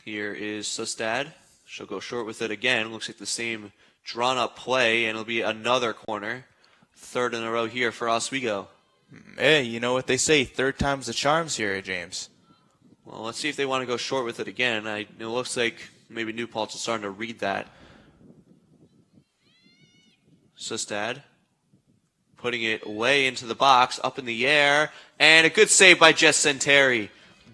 Here is Sustad. She'll go short with it again. Looks like the same drawn-up play, and it'll be another corner. Third in a row here for Oswego. Hey, you know what they say, third time's the charms here, James. Well, let's see if they want to go short with it again. It looks like maybe New Paltz is starting to read that. Sustad putting it way into the box, up in the air, and a good save by Jess Senteri.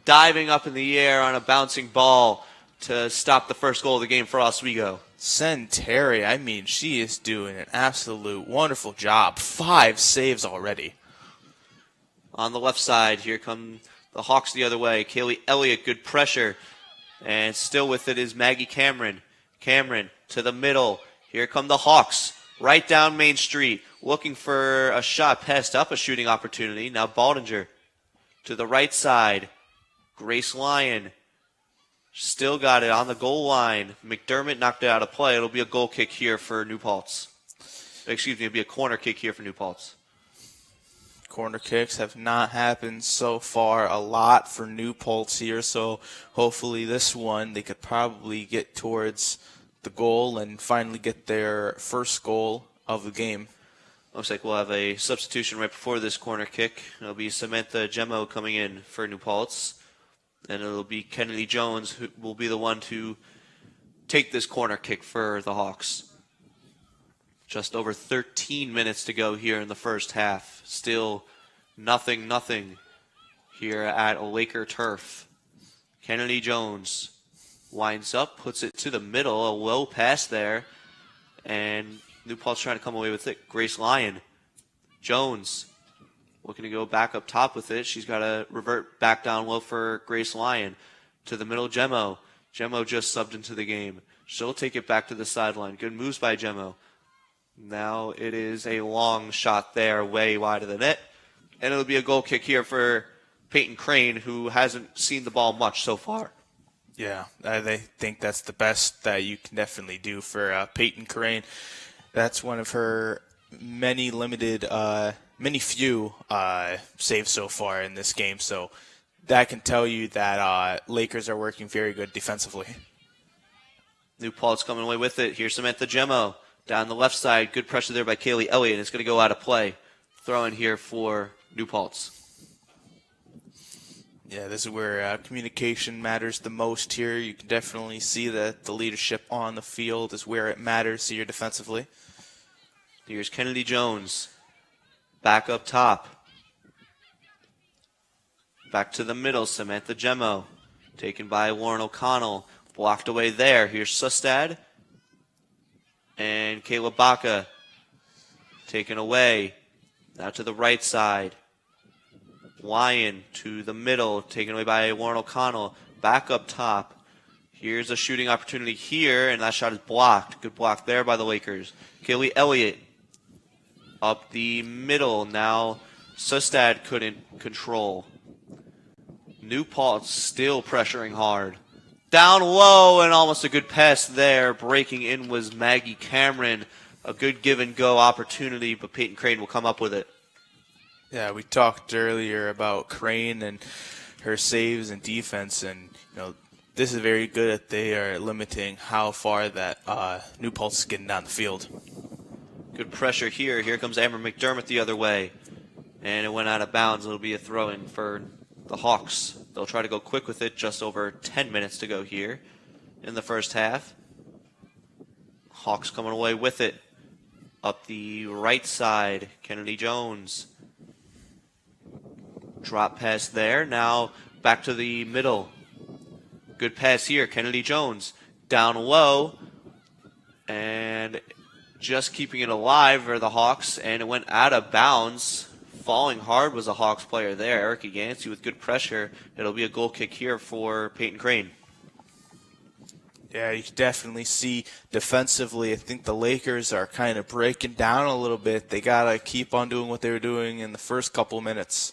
Diving up in the air on a bouncing ball to stop the first goal of the game for Oswego. Senteri, I mean, she is doing an absolute wonderful job. 5 saves already. On the left side, here come the Hawks the other way. Kaylee Elliott, good pressure. And still with it is Maggie Cameron. Cameron to the middle. Here come the Hawks. Right down Main Street. Looking for a shot. Passed up a shooting opportunity. Now Baldinger to the right side. Grace Lyon still got it on the goal line. McDermott knocked it out of play. It'll be a goal kick here for New Paltz. Excuse me, it'll be a corner kick here for New Paltz. Corner kicks have not happened so far a lot for New Paltz here, so hopefully this one they could probably get towards the goal and finally get their first goal of the game. Looks like we'll have a substitution right before this corner kick. It'll be Samantha Gemmo coming in for New Paltz. And it'll be Kennedy Jones who will be the one to take this corner kick for the Hawks. Just over 13 minutes to go here in the first half. Still nothing here at Laker turf. Kennedy Jones winds up, puts it to the middle, a low pass there. And New Paltz trying to come away with it. Grace Lyon. Jones looking to go back up top with it. She's got to revert back down low for Grace Lyon. To the middle, Gemmo. Gemmo just subbed into the game. She'll take it back to the sideline. Good moves by Gemmo. Now it is a long shot there, way wide of the net. And it'll be a goal kick here for Peyton Crane, who hasn't seen the ball much so far. Yeah, I think that's the best that you can definitely do for Peyton Crane. That's one of her many few saves so far in this game. So that can tell you that Lakers are working very good defensively. New Paltz coming away with it. Here's Samantha Gemmo. Down the left side, good pressure there by Kaylee Elliott, and it's going to go out of play. Throw in here for New Paltz. Yeah, this is where communication matters the most here. You can definitely see that the leadership on the field is where it matters here defensively. Here's Kennedy Jones. Back up top. Back to the middle, Samantha Gemmo. Taken by Lauren O'Connell. Blocked away there. Here's Sustad. And Kayla Baca taken away. Now to the right side. Lyon to the middle, taken away by Lauren O'Connell. Back up top. Here's a shooting opportunity here, and that shot is blocked. Good block there by the Lakers. Kaylee Elliott up the middle. Now Sustad couldn't control. New Paltz still pressuring hard. Down low, and almost a good pass there. Breaking in was Maggie Cameron. A good give-and-go opportunity, but Peyton Crane will come up with it. Yeah, we talked earlier about Crane and her saves and defense, and this is very good that they are limiting how far that New Paltz is getting down the field. Good pressure here. Here comes Amber McDermott the other way, and it went out of bounds. It'll be a throw-in for the Hawks. They'll try to go quick with it. Just over 10 minutes to go here in the first half. Hawks coming away with it. Up the right side, Kennedy Jones. Drop pass there. Now back to the middle. Good pass here. Kennedy Jones down low. And just keeping it alive are the Hawks. And it went out of bounds. Falling hard was a Hawks player there. Erica Yancey with good pressure. It'll be a goal kick here for Peyton Crane. Yeah, you can definitely see defensively, I think the Lakers are kind of breaking down a little bit. They got to keep on doing what they were doing in the first couple minutes.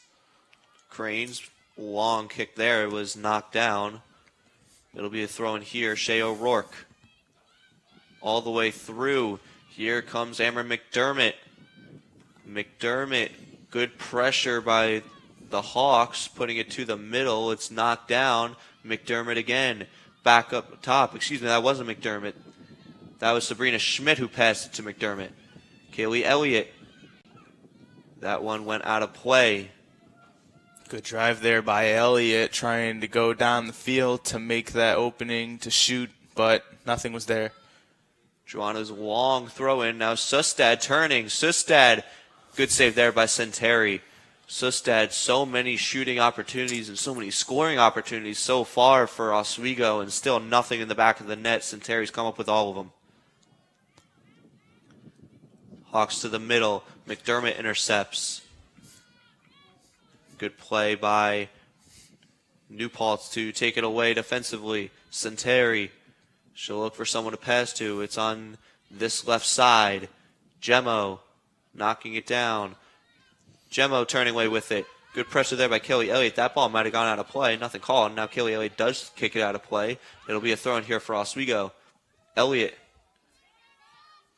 Crane's long kick there. It was knocked down. It'll be a throw in here. Shea O'Rourke all the way through. Here comes Amber McDermott. McDermott, good pressure by the Hawks, putting it to the middle. It's knocked down. McDermott again, back up top. Excuse me, that wasn't McDermott. That was Sabrina Schmidt who passed it to McDermott. Kaylee Elliott. That one went out of play. Good drive there by Elliott, trying to go down the field to make that opening to shoot, but nothing was there. Joanna's long throw in. Now Sustad turning. Sustad, good save there by Senteri. Sustad, so many shooting opportunities and so many scoring opportunities so far for Oswego, and still nothing in the back of the net. Senteri's come up with all of them. Hawks to the middle. McDermott intercepts. Good play by New Paltz to take it away defensively. Senteri. She'll look for someone to pass to. It's on this left side. Gemmo knocking it down. Gemmo turning away with it. Good pressure there by Kelly Elliott. That ball might have gone out of play. Nothing called. Now Kelly Elliott does kick it out of play. It'll be a throw in here for Oswego. Elliott.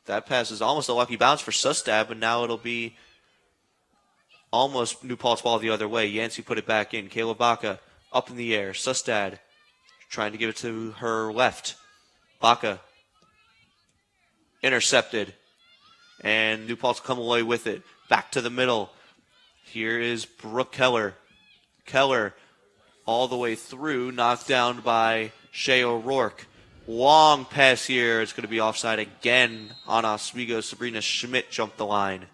That pass is almost a lucky bounce for Sustad, but now it'll be almost New Paltz ball the other way. Yancey put it back in. Kayla Baca up in the air. Sustad trying to give it to her left. Baca intercepted. And New Paltz come away with it. Back to the middle. Here is Brooke Keller. Keller all the way through, knocked down by Shea O'Rourke. Long pass here. It's going to be offside again on Oswego. Sabrina Schmidt jumped the line.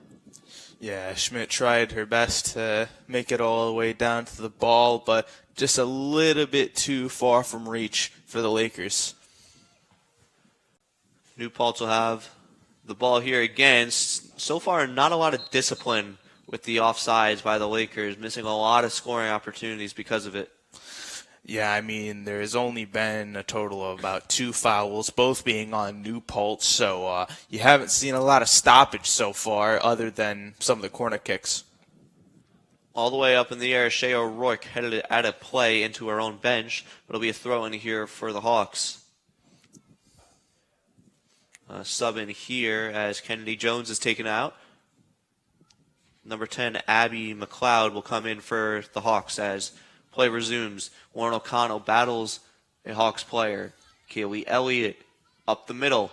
Yeah, Schmidt tried her best to make it all the way down to the ball, but just a little bit too far from reach for the Lakers. New Paltz will have the ball here again. So far, not a lot of discipline with the offsides by the Lakers, missing a lot of scoring opportunities because of it. Yeah, I mean, there's only been a total of about 2 fouls, both being on New Paltz, so you haven't seen a lot of stoppage so far other than some of the corner kicks. All the way up in the air, Shea O'Rourke headed it out of play into her own bench. It'll be a throw in here for the Hawks. Sub in here as Kennedy Jones is taken out. Number 10, Abby McLeod, will come in for the Hawks as play resumes. Warren O'Connell battles a Hawks player. Kaylee Elliott up the middle.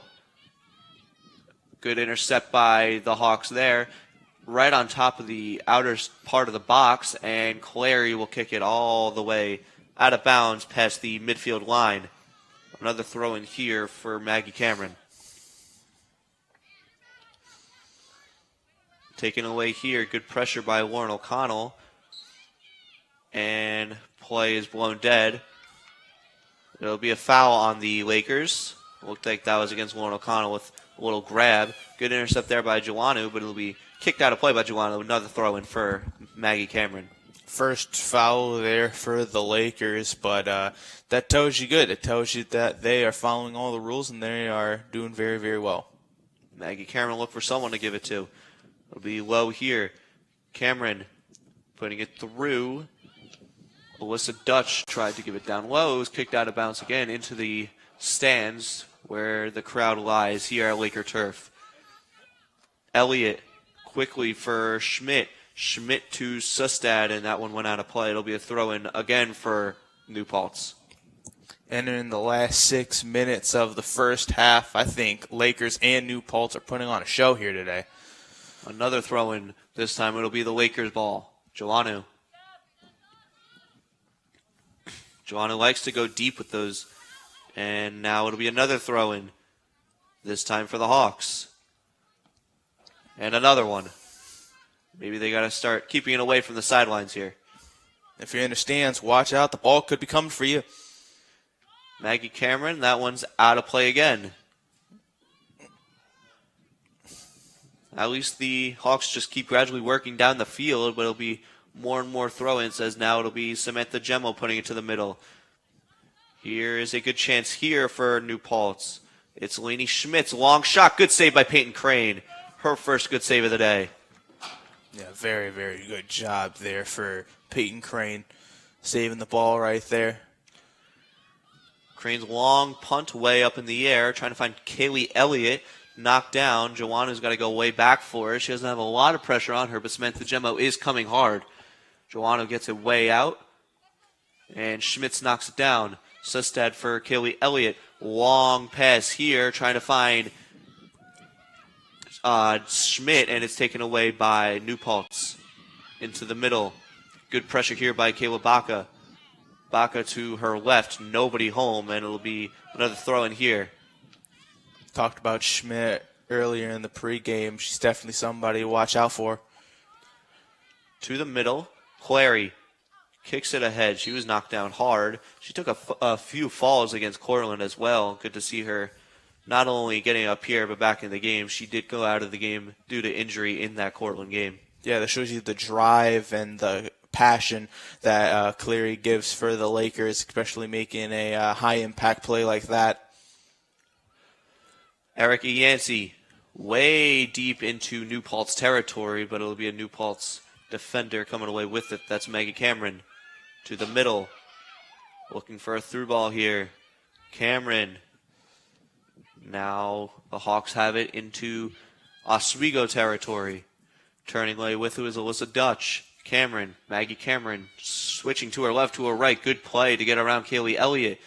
Good intercept by the Hawks there. Right on top of the outer part of the box, and Clary will kick it all the way out of bounds past the midfield line. Another throw in here for Maggie Cameron. Taken away here, good pressure by Warren O'Connell. And play is blown dead. It'll be a foul on the Lakers. Looked like that was against Warren O'Connell with a little grab. Good intercept there by Joannou, but it'll be kicked out of play by Joannou. Another throw in for Maggie Cameron. First foul there for the Lakers, but that tells you good. It tells you that they are following all the rules and they are doing very, very well. Maggie Cameron look for someone to give it to. It'll be low here. Cameron putting it through. Alyssa Dutch tried to give it down low. It was kicked out of bounds again into the stands where the crowd lies here at Laker turf. Elliott quickly for Schmidt. Schmidt to Sustad, and that one went out of play. It'll be a throw-in again for New Paltz. And in the last 6 minutes of the first half, I think Lakers and New Paltz are putting on a show here today. Another throw-in. This time it'll be the Lakers ball. Joannou. Joannou likes to go deep with those. And now it'll be another throw-in. This time for the Hawks. And another one. Maybe they got to start keeping it away from the sidelines here. If you're in the stands, watch out. The ball could be coming for you. Maggie Cameron, that one's out of play again. At least the Hawks just keep gradually working down the field, but it'll be more and more throw-ins as now it'll be Samantha Gemmo putting it to the middle. Here is a good chance here for New Paltz. It's Lainey Schmidt's long shot. Good save by Peyton Crane. Her first good save of the day. Yeah, very, very good job there for Peyton Crane. Saving the ball right there. Crane's long punt way up in the air, trying to find Kaylee Elliott. knocked down. Joanna's got to go way back for her. She doesn't have a lot of pressure on her, but Samantha Gemmo is coming hard. Joanna gets it way out, and Schmitz knocks it down. Sustad for Kaylee Elliott. Long pass here, trying to find Schmidt, and it's taken away by New Paltz into the middle. Good pressure here by Kayla Baca. Baca to her left, nobody home, and it'll be another throw in here. Talked about Schmidt earlier in the pregame. She's definitely somebody to watch out for. To the middle, Clary kicks it ahead. She was knocked down hard. She took a few falls against Cortland as well. Good to see her not only getting up here, but back in the game. She did go out of the game due to injury in that Cortland game. Yeah, that shows you the drive and the passion that Cleary gives for the Lakers, especially making a high-impact play like that. Erica Yancey way deep into New Paltz territory, but it'll be a New Paltz defender coming away with it. That's Maggie Cameron to the middle. Looking for a through ball here. Cameron. Now the Hawks have it into Oswego territory. Turning away with it is Alyssa Dutch. Cameron, Maggie Cameron, switching to her left, to her right. Good play to get around Kaylee Elliott.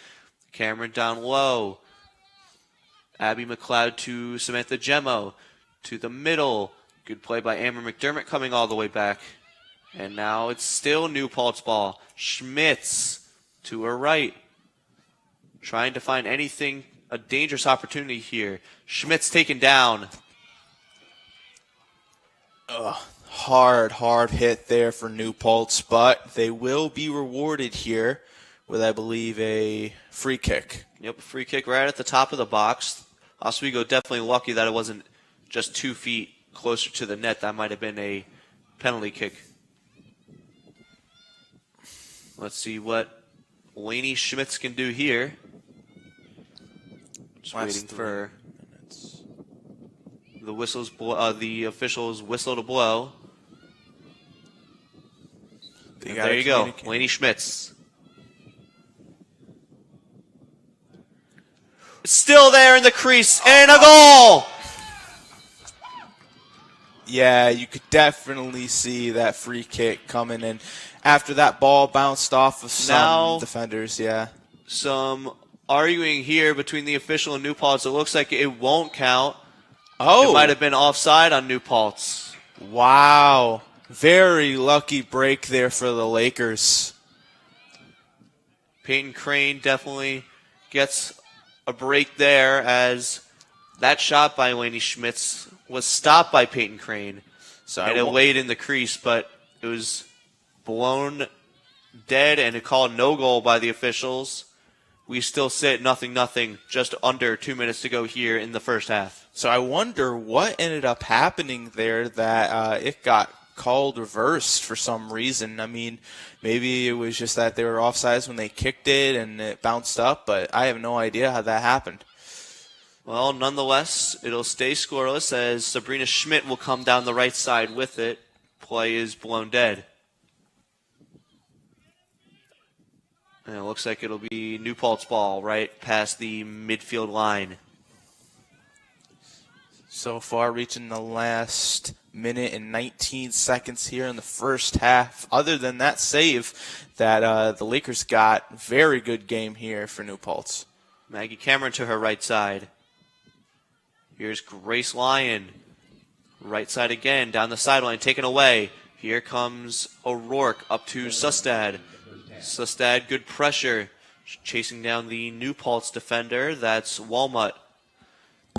Cameron down low. Abby McLeod to Samantha Gemmo. To the middle. Good play by Amber McDermott coming all the way back. And now it's still New Paltz ball. Schmitz to her right. Trying to find anything, a dangerous opportunity here. Schmitz taken down. Hard hit there for New Paltz, but they will be rewarded here with, I believe, a free kick. Yep, free kick right at the top of the box. Oswego definitely lucky that it wasn't just 2 feet closer to the net. That might have been a penalty kick. Let's see what Lainey Schmitz can do here. Just waiting for the whistles, the officials' whistle to blow. There you go, Lainey Schmitz. Still there in the crease, and a goal! Yeah, you could definitely see that free kick coming in after that ball bounced off of some defenders, yeah. Some arguing here between the official and New Paltz. It looks like it won't count. Oh. It might have been offside on New Paltz. Wow. Very lucky break there for the Lakers. Peyton Crane definitely gets a break there, as that shot by Lainey Schmitz was stopped by Peyton Crane. And it laid in the crease, but it was blown dead and it called no goal by the officials. We still sit 0-0, just under 2 minutes to go here in the first half. So I wonder what ended up happening there that it got called reversed for some reason. I mean, maybe it was just that they were offsides when they kicked it and it bounced up, but I have no idea how that happened. Well, nonetheless, it'll stay scoreless as Sabrina Schmidt will come down the right side with it. Play is blown dead. And it looks like it'll be New Paltz ball right past the midfield line. So far, reaching the last minute and 19 seconds here in the first half. Other than that save that the Lakers got, very good game here for New Paltz. Maggie Cameron to her right side. Here's Grace Lyon. Right side again, down the sideline, taken away. Here comes O'Rourke up to Sustad. Sustad, good pressure. Chasing down the New Paltz defender. That's Walmut.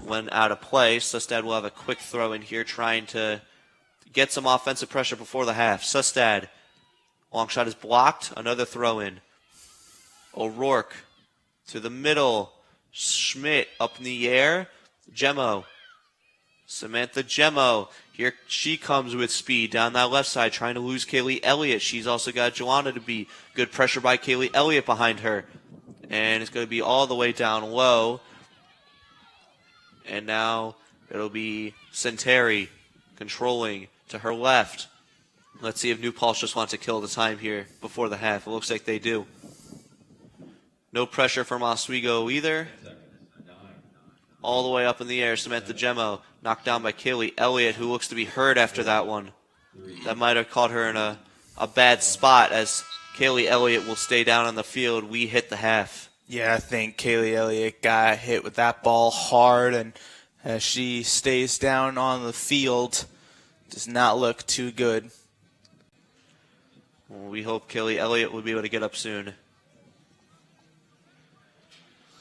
Went out of play. Sustad will have a quick throw in here, trying to get some offensive pressure before the half. Sustad, long shot is blocked. Another throw in. O'Rourke to the middle. Schmidt up in the air. Gemmo. Samantha Gemmo. Here she comes with speed down that left side, trying to lose Kaylee Elliott. She's also got Joanna to beat. Good pressure by Kaylee Elliott behind her. And it's going to be all the way down low. And now it'll be Centeri controlling to her left. Let's see if New Paltz just wants to kill the time here before the half. It looks like they do. No pressure from Oswego either. all the way up in the air. Samantha Gemmo knocked down by Kaylee Elliott, who looks to be hurt after that one. That might have caught her in a bad spot, as Kaylee Elliott will stay down on the field. We hit the half. Yeah, I think Kaylee Elliott got hit with that ball hard, and as she stays down on the field, does not look too good. Well, we hope Kaylee Elliott will be able to get up soon.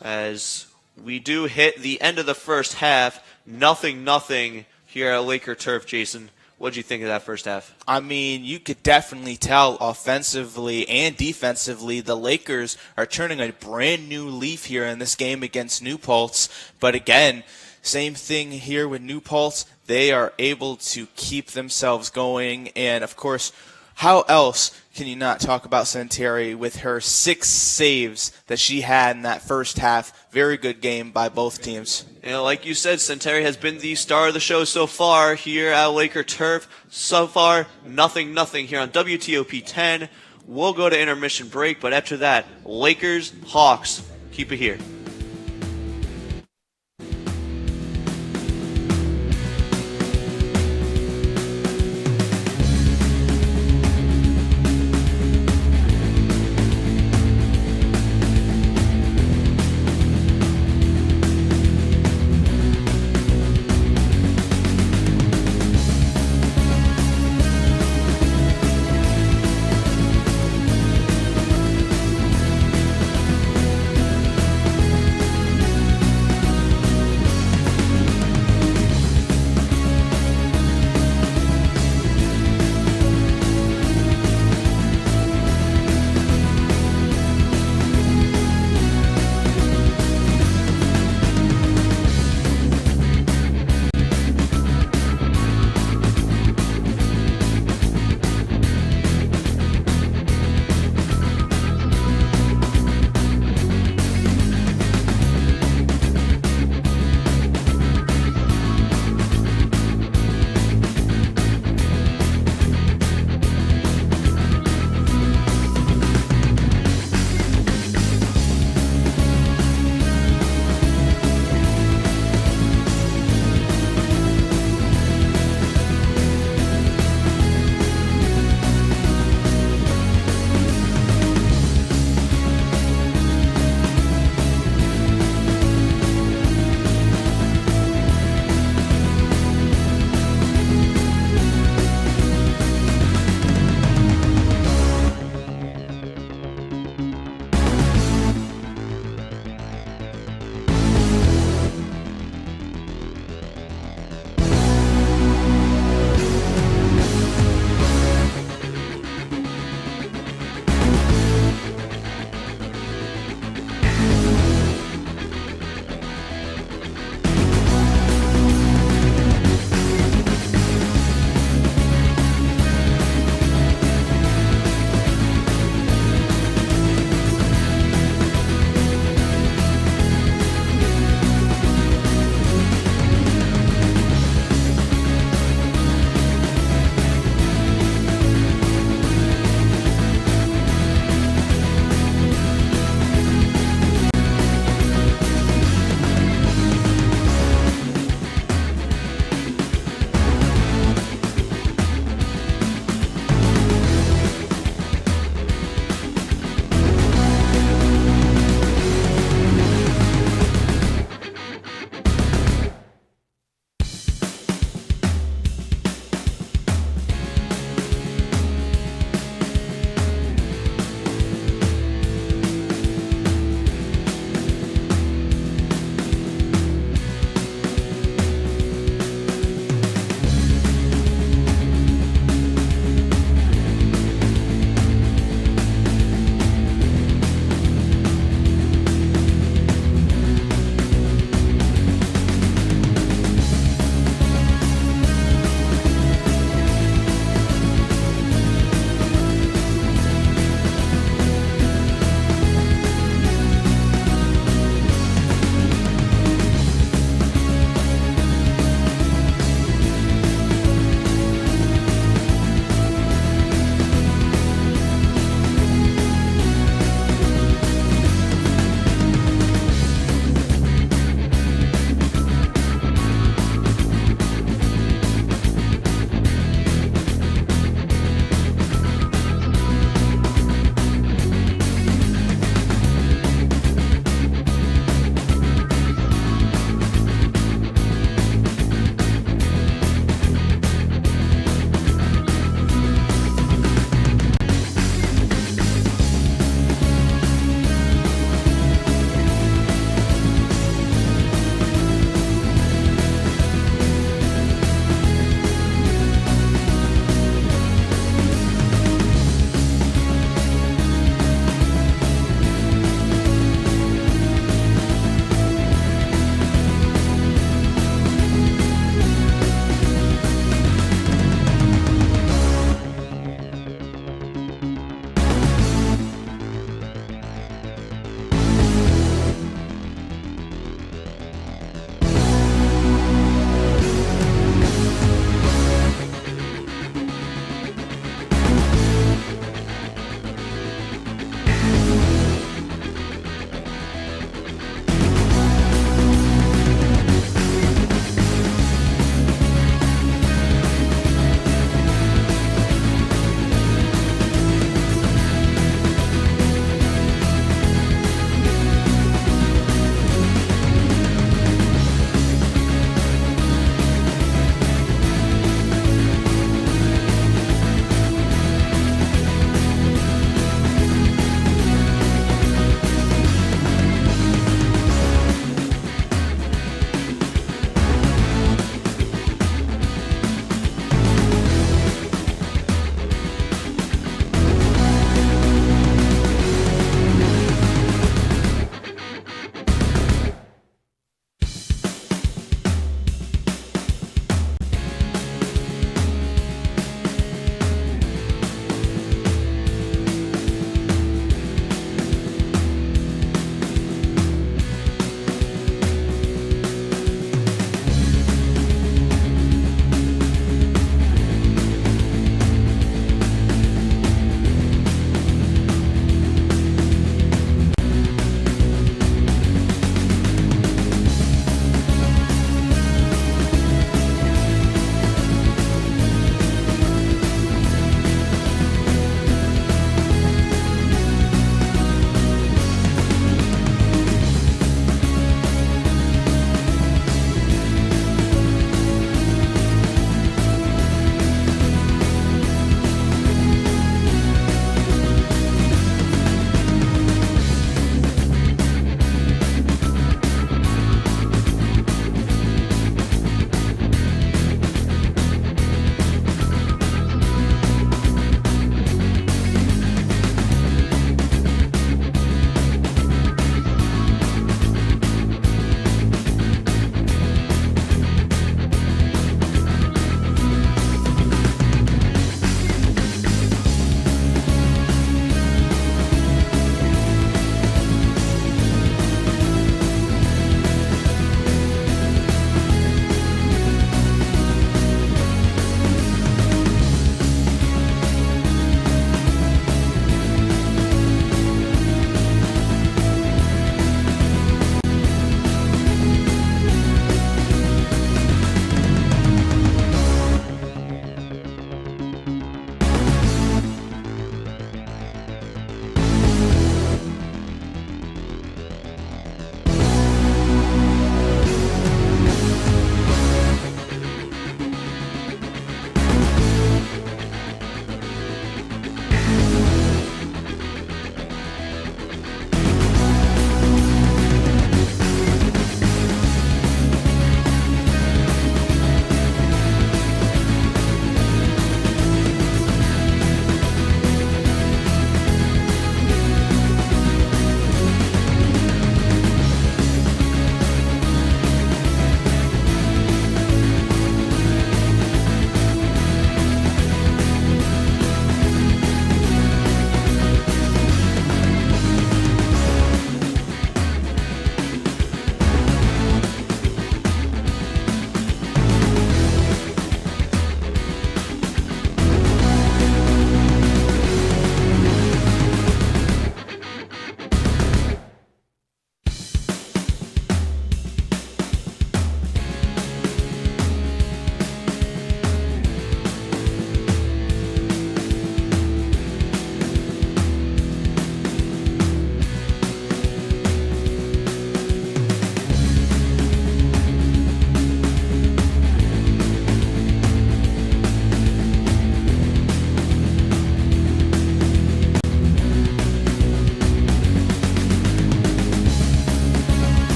As we do hit the end of the first half, 0-0 here at Laker Turf. Jason, what did you think of that first half? I mean, you could definitely tell offensively and defensively the Lakers are turning a brand new leaf here in this game against New Paltz. But again, same thing here with New Paltz. They are able to keep themselves going. And, of course, how else can you not talk about Santeri with her 6 saves that she had in that first half? Very good game by both teams. You know, like you said, Santeri has been the star of the show so far here at Laker Turf. So far, 0-0 here on WTOP 10. We'll go to intermission break, but after that, Lakers, Hawks. Keep it here.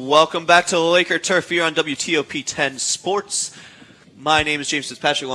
Welcome back to the Laker Turf here on WTOP 10 Sports. My name is James Fitzpatrick,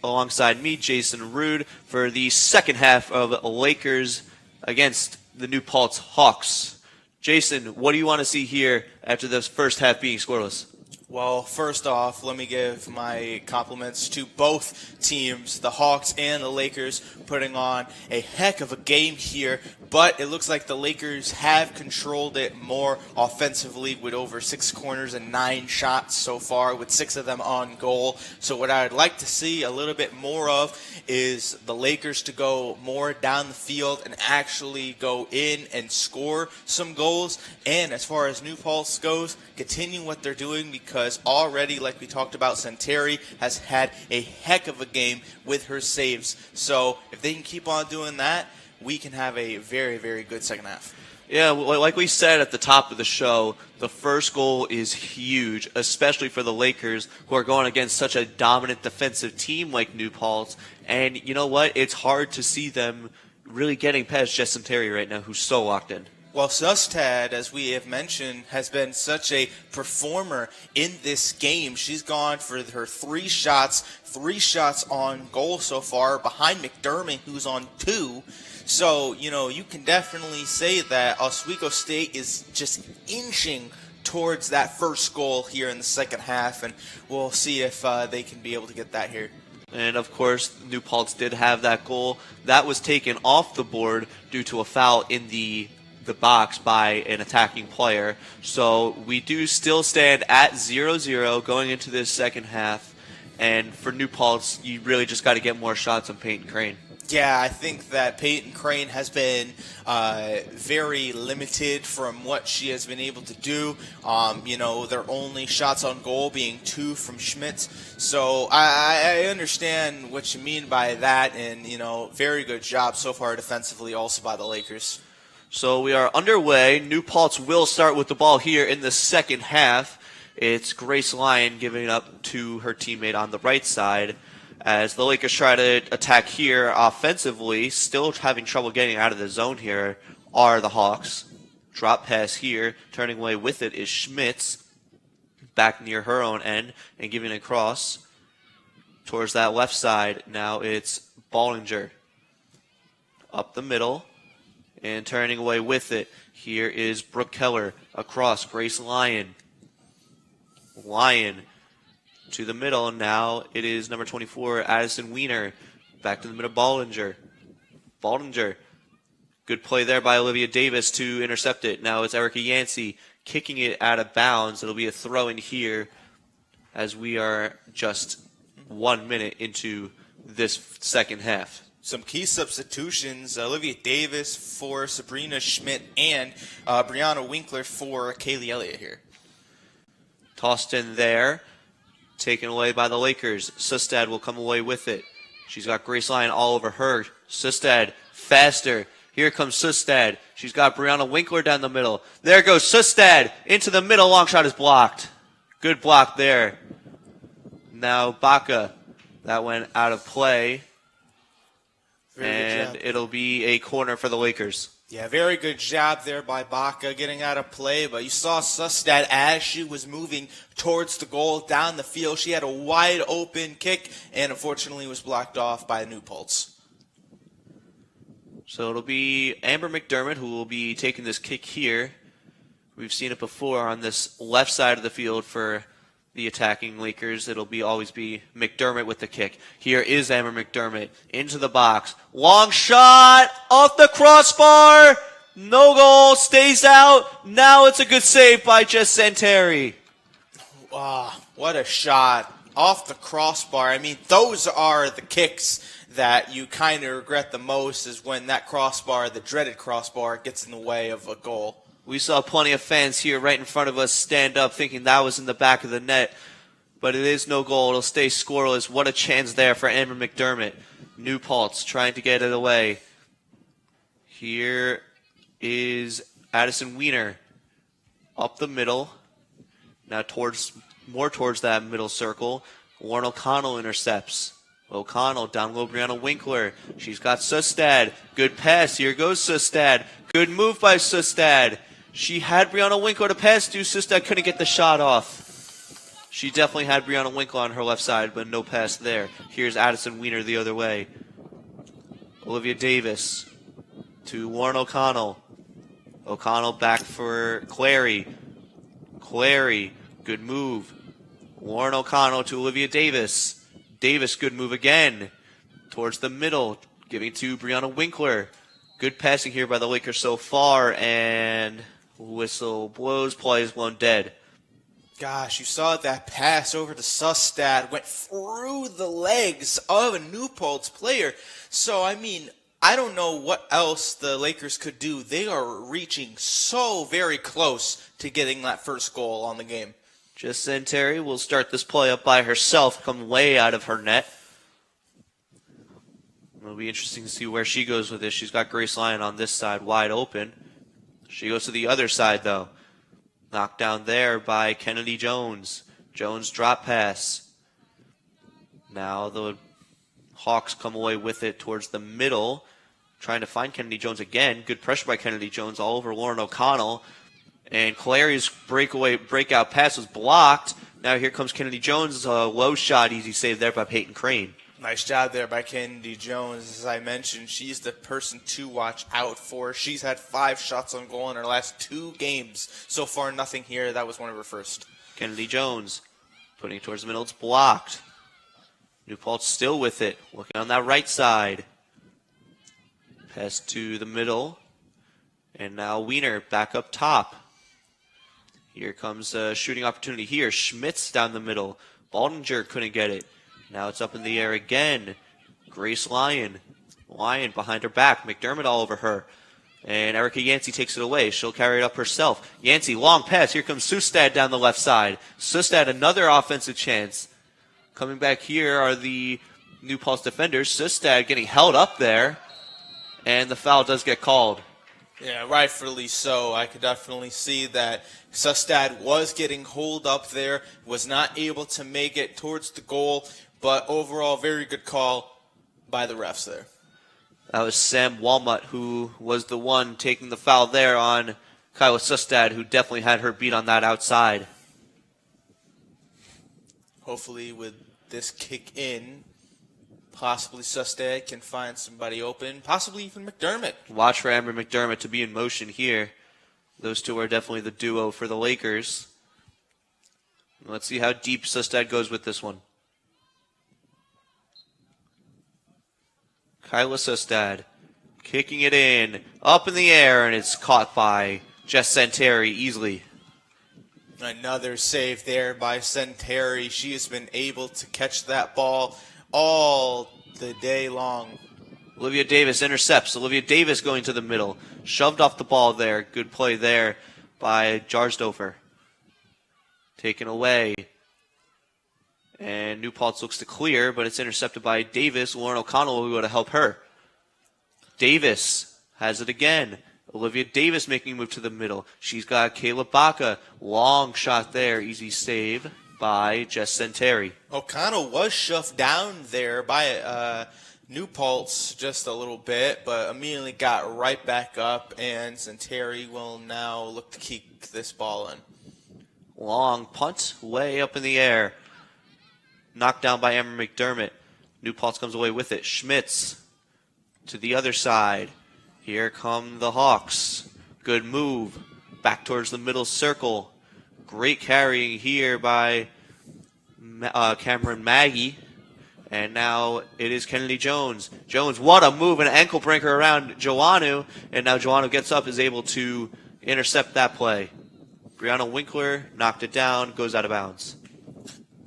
alongside me, Jason Rude, for the second half of Lakers against the New Paltz Hawks. Jason, what do you want to see here after this first half being scoreless? Well, first off, let me give my compliments to both teams, the Hawks and the Lakers, putting on a heck of a game here. But it looks like the Lakers have controlled it more offensively with over 6 corners and 9 shots so far, with 6 of them on goal. So what I would like to see a little bit more of is the Lakers to go more down the field and actually go in and score some goals. And as far as New Paltz goes, continue what they're doing, because already, like we talked about, Santeri has had a heck of a game with her saves. So if they can keep on doing that, we can have a very, very good second half. Yeah, well, like we said at the top of the show, the first goal is huge, especially for the Lakers, who are going against such a dominant defensive team like New Paltz. And you know what? It's hard to see them really getting past Jess Santeri right now, who's so locked in. Well, Sustad, as we have mentioned, has been such a performer in this game. She's gone for her 3 shots on goal so far, behind McDermott, who's on 2. So, you can definitely say that Oswego State is just inching towards that first goal here in the second half, and we'll see if they can be able to get that here. And, of course, New Paltz did have that goal. That was taken off the board due to a foul in the box by an attacking player. So we do still stand at 0-0 going into this second half. And for New Paltz, you really just got to get more shots on Peyton Crane. Yeah, I think that Peyton Crane has been very limited from what she has been able to do. Their only shots on goal being 2 from Schmitz. So I understand what you mean by that, and, very good job so far defensively also by the Lakers. So we are underway. New Paltz will start with the ball here in the second half. It's Grace Lyon giving it up to her teammate on the right side as the Lakers try to attack here offensively. Still having trouble getting out of the zone here are the Hawks. Drop pass here. Turning away with it is Schmitz. Back near her own end and giving it across towards that left side. Now it's Ballinger. Up the middle. And turning away with it, here is Brooke Keller across Grace Lyon. Lyon to the middle, and now it is number 24, Addison Weiner. Back to the middle, Ballinger. Ballinger. Good play there by Olivia Davis to intercept it. Now it's Erica Yancey kicking it out of bounds. It'll be a throw in here as we are just 1 minute into this second half. Some key substitutions, Olivia Davis for Sabrina Schmidt and Brianna Winkler for Kaylee Elliott here. Tossed in there, taken away by the Lakers. Sustad will come away with it. She's got Grace Lyon all over her. Sustad, faster. Here comes Sustad. She's got Brianna Winkler down the middle. There goes Sustad into the middle. Long shot is blocked. Good block there. Now Baca. That went out of play. And it'll be a corner for the Lakers. Yeah, very good job there by Baca getting out of play. But you saw Sustad as she was moving towards the goal down the field. She had a wide open kick and unfortunately was blocked off by New Paltz. So it'll be Amber McDermott who will be taking this kick here. We've seen it before on this left side of the field for the attacking Lakers. It'll always be McDermott with the kick. Here is Amber McDermott into the box. Long shot off the crossbar. No goal. Stays out. Now it's a good save by Jess Santeri. Wow, what a shot off the crossbar. I mean, those are the kicks that you kind of regret the most, is when that crossbar, the dreaded crossbar, gets in the way of a goal. We saw plenty of fans here right in front of us stand up thinking that was in the back of the net. But it is no goal. It'll stay scoreless. What a chance there for Amber McDermott. New Paltz trying to get it away. Here is Addison Weiner up the middle. Now more towards that middle circle. Lauren O'Connell intercepts. O'Connell down low, Brianna Winkler. She's got Sustad. Good pass. Here goes Sustad. Good move by Sustad. She had Brianna Winkler to pass to. Sustad couldn't get the shot off. She definitely had Brianna Winkler on her left side, but no pass there. Here's Addison Weiner the other way. Olivia Davis to Lauren O'Connell. O'Connell back for Clary. Clary, good move. Lauren O'Connell to Olivia Davis. Davis, good move again. Towards the middle, giving to Brianna Winkler. Good passing here by the Lakers so far, and whistle blows, play is blown dead. Gosh, you saw that pass over to Sustad went through the legs of a New Paltz player. So, I mean, I don't know what else the Lakers could do. They are reaching so very close to getting that first goal on the game. Jess Terry will start this play up by herself, come way out of her net. It'll be interesting to see where she goes with this. She's got Grace Lyon on this side wide open. She goes to the other side, though. Knocked down there by Kennedy Jones. Jones drop pass. Now the Hawks come away with it towards the middle, trying to find Kennedy Jones again. Good pressure by Kennedy Jones all over Lauren O'Connell. And Clary's breakout pass was blocked. Now here comes Kennedy Jones. A low shot, easy save there by Peyton Crane. Nice job there by Kennedy Jones. As I mentioned, she's the person to watch out for. She's had 5 shots on goal in her last 2 games. So far, nothing here. That was one of her first. Kennedy Jones putting it towards the middle. It's blocked. New Paltz still with it. Looking on that right side. Pass to the middle. And now Weiner back up top. Here comes a shooting opportunity here. Schmitz down the middle. Baldinger couldn't get it. Now it's up in the air again. Grace Lyon. Lyon behind her back. McDermott all over her. And Erica Yancey takes it away. She'll carry it up herself. Yancey, long pass. Here comes Sustad down the left side. Sustad, another offensive chance. Coming back here are the New Paltz defenders. Sustad getting held up there. And the foul does get called. Yeah, rightfully so. I could definitely see that Sustad was getting holed up there, was not able to make it towards the goal, but overall, very good call by the refs there. That was Sam Walmut, who was the one taking the foul there on Kyla Sustad, who definitely had her beat on that outside. Hopefully with this kick in, possibly Sustad can find somebody open, possibly even McDermott. Watch for Amber McDermott to be in motion here. Those two are definitely the duo for the Lakers. Let's see how deep Sustad goes with this one. Kyla Sustad kicking it in, up in the air, and it's caught by Jess Santeri easily. Another save there by Santeri. She has been able to catch that ball all the day long. Olivia Davis intercepts. Olivia Davis going to the middle. Shoved off the ball there. Good play there by Jarsdofer. Taken away. And New Paltz looks to clear, but it's intercepted by Davis. Lauren O'Connell will go to help her. Davis has it again. Olivia Davis making a move to the middle. She's got Kayla Baca. Long shot there. Easy save by Jess Santeri. O'Connell was shoved down there by New Paltz just a little bit, but immediately got right back up, and Santeri will now look to kick this ball in. Long punt way up in the air. Knocked down by Amber McDermott. New Paltz comes away with it. Schmitz to the other side. Here come the Hawks. Good move. Back towards the middle circle. Great carrying here by Cameron Maggie. And now it is Kennedy Jones. Jones, what a move, an ankle breaker around Joannou. And now Joannou gets up, is able to intercept that play. Brianna Winkler knocked it down, goes out of bounds.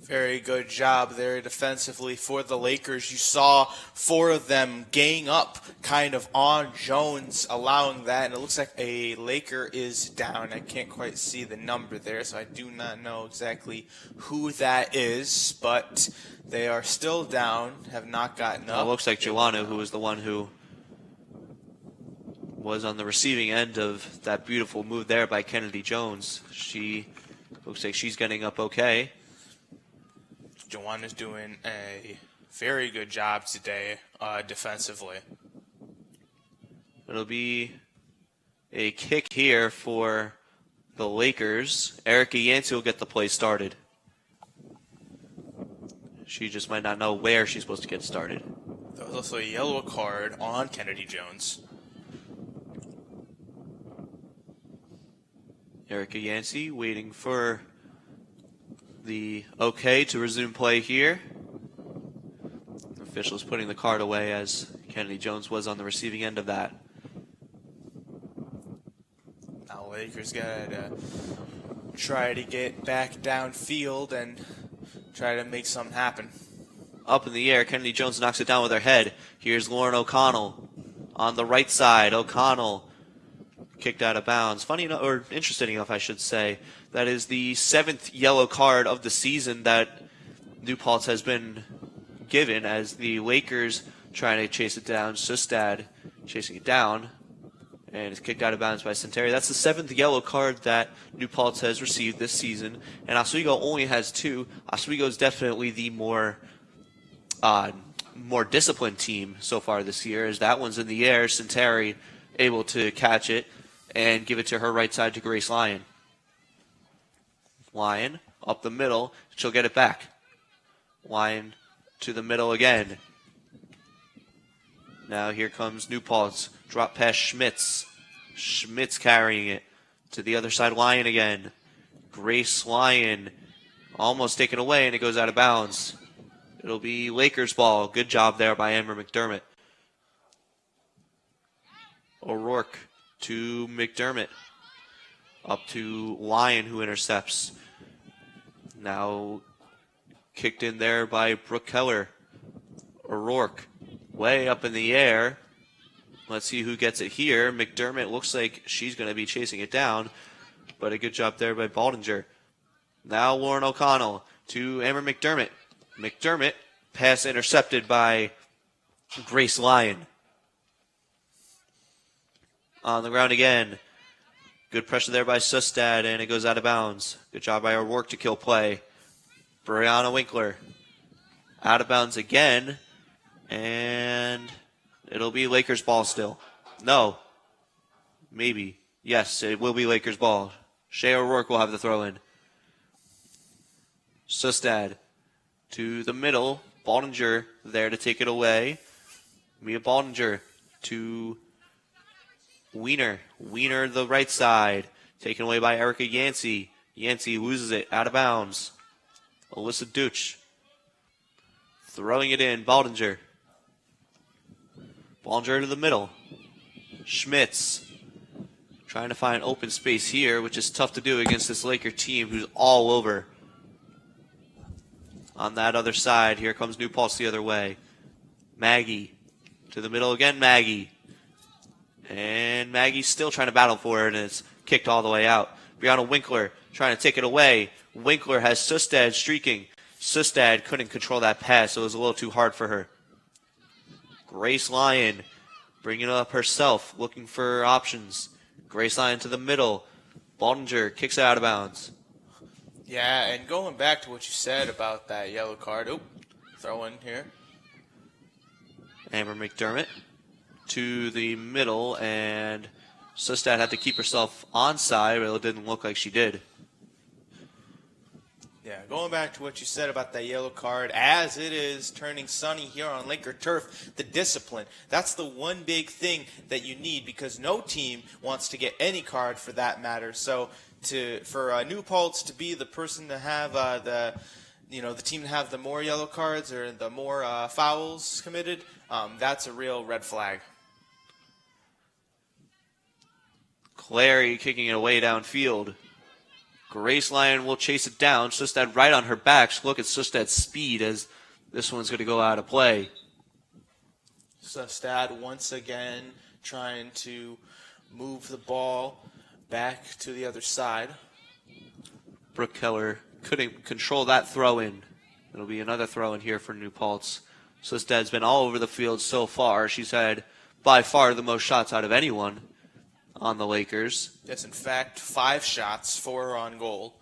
Very good job there defensively for the Lakers. You saw 4 of them gang up kind of on Jones, allowing that. And it looks like a Laker is down. I can't quite see the number there, so I do not know exactly who that is. But they are still down, have not gotten up. It looks like Joannou, who was the one who was on the receiving end of that beautiful move there by Kennedy Jones. She looks like she's getting up okay. Joanna's doing a very good job today defensively. It'll be a kick here for the Lakers. Erica Yancey will get the play started. She just might not know where she's supposed to get started. There was also a yellow card on Kennedy Jones. Erica Yancey waiting for the okay to resume play here. Officials putting the card away as Kennedy Jones was on the receiving end of that. Now Lakers gotta try to get back downfield and try to make something happen. Up in the air, Kennedy Jones knocks it down with her head. Here's Lauren O'Connell on the right side. O'Connell kicked out of bounds. Funny enough, or interesting enough, I should say, that is the 7th yellow card of the season that New Paltz has been given as the Lakers trying to chase it down. Sustad chasing it down, and it's kicked out of bounds by Centeri. That's the 7th yellow card that New Paltz has received this season, and Oswego only has 2. Oswego is definitely the more disciplined team so far this year, as that one's in the air. Centeri able to catch it and give it to her right side to Grace Lyon. Lyon up the middle. She'll get it back. Lyon to the middle again. Now here comes New Paltz. Drop pass Schmitz. Schmitz carrying it to the other side. Lyon again. Grace Lyon almost taken away, and it goes out of bounds. It'll be Lakers ball. Good job there by Amber McDermott. O'Rourke to McDermott. Up to Lyon, who intercepts. Now kicked in there by Brooke Keller. O'Rourke way up in the air. Let's see who gets it here. McDermott looks like she's going to be chasing it down, but a good job there by Baldinger. Now Lauren O'Connell to Amber McDermott. McDermott, pass intercepted by Grace Lyon. On the ground again. Good pressure there by Sustad, and it goes out of bounds. Good job by O'Rourke to kill play. Brianna Winkler. Out of bounds again. And it'll be Lakers ball still. No. Maybe. Yes, it will be Lakers ball. Shea O'Rourke will have the throw in. Sustad to the middle. Baldinger there to take it away. Mia Baldinger to Wiener. Wiener the right side. Taken away by Erica Yancey. Yancey loses it out of bounds. Alyssa Deutsch throwing it in. Baldinger. Baldinger to the middle. Schmitz trying to find open space here, which is tough to do against this Laker team who's all over. On that other side, here comes New Paltz the other way. Maggie to the middle again. Maggie. And Maggie's still trying to battle for it, and it's kicked all the way out. Brianna Winkler trying to take it away. Winkler has Sustad streaking. Sustad couldn't control that pass, so it was a little too hard for her. Grace Lyon bringing it up herself, looking for options. Grace Lyon to the middle. Baldinger kicks it out of bounds. Yeah, and going back to what you said about that yellow card. Oh, throw in here. Amber McDermott to the middle, and Sustad had to keep herself onside, but it didn't look like she did. Yeah, going back to what you said about that yellow card, as it is turning sunny here on Laker turf, the discipline. That's the one big thing that you need, because no team wants to get any card for that matter. So for New Paltz to be the person to have the team to have the more yellow cards or the more fouls committed, that's a real red flag. Clary kicking it away downfield. Grace Lyon will chase it down. Sustad right on her back. Look at Sustad's speed as this one's going to go out of play. Sustad once again trying to move the ball back to the other side. Brooke Keller couldn't control that throw in. It'll be another throw in here for New Paltz. Sustad's been all over the field so far. She's had by far the most shots out of anyone on the Lakers. Yes, in fact, 5 shots, 4 on goal.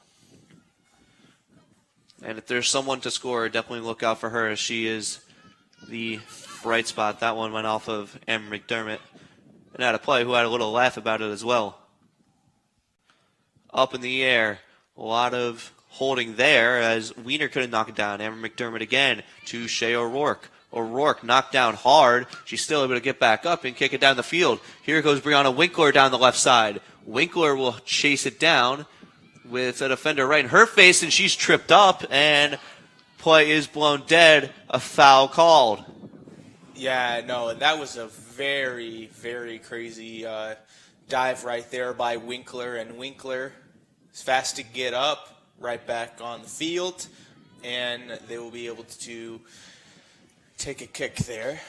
And if there's someone to score, definitely look out for her, as she is the bright spot. That one went off of Amber McDermott. and out of play, who had a little laugh about it as well. Up in the air. A lot of holding there as Wiener couldn't knock it down. Amber McDermott again to Shea O'Rourke. O'Rourke knocked down hard. She's still able to get back up and kick it down the field. Here goes Brianna Winkler down the left side. Winkler will chase it down with a defender right in her face, and she's tripped up, and play is blown dead. A foul called. Yeah, no, that was a very, very crazy dive right there by Winkler, and Winkler is fast to get up, right back on the field, and they will be able to take a kick there.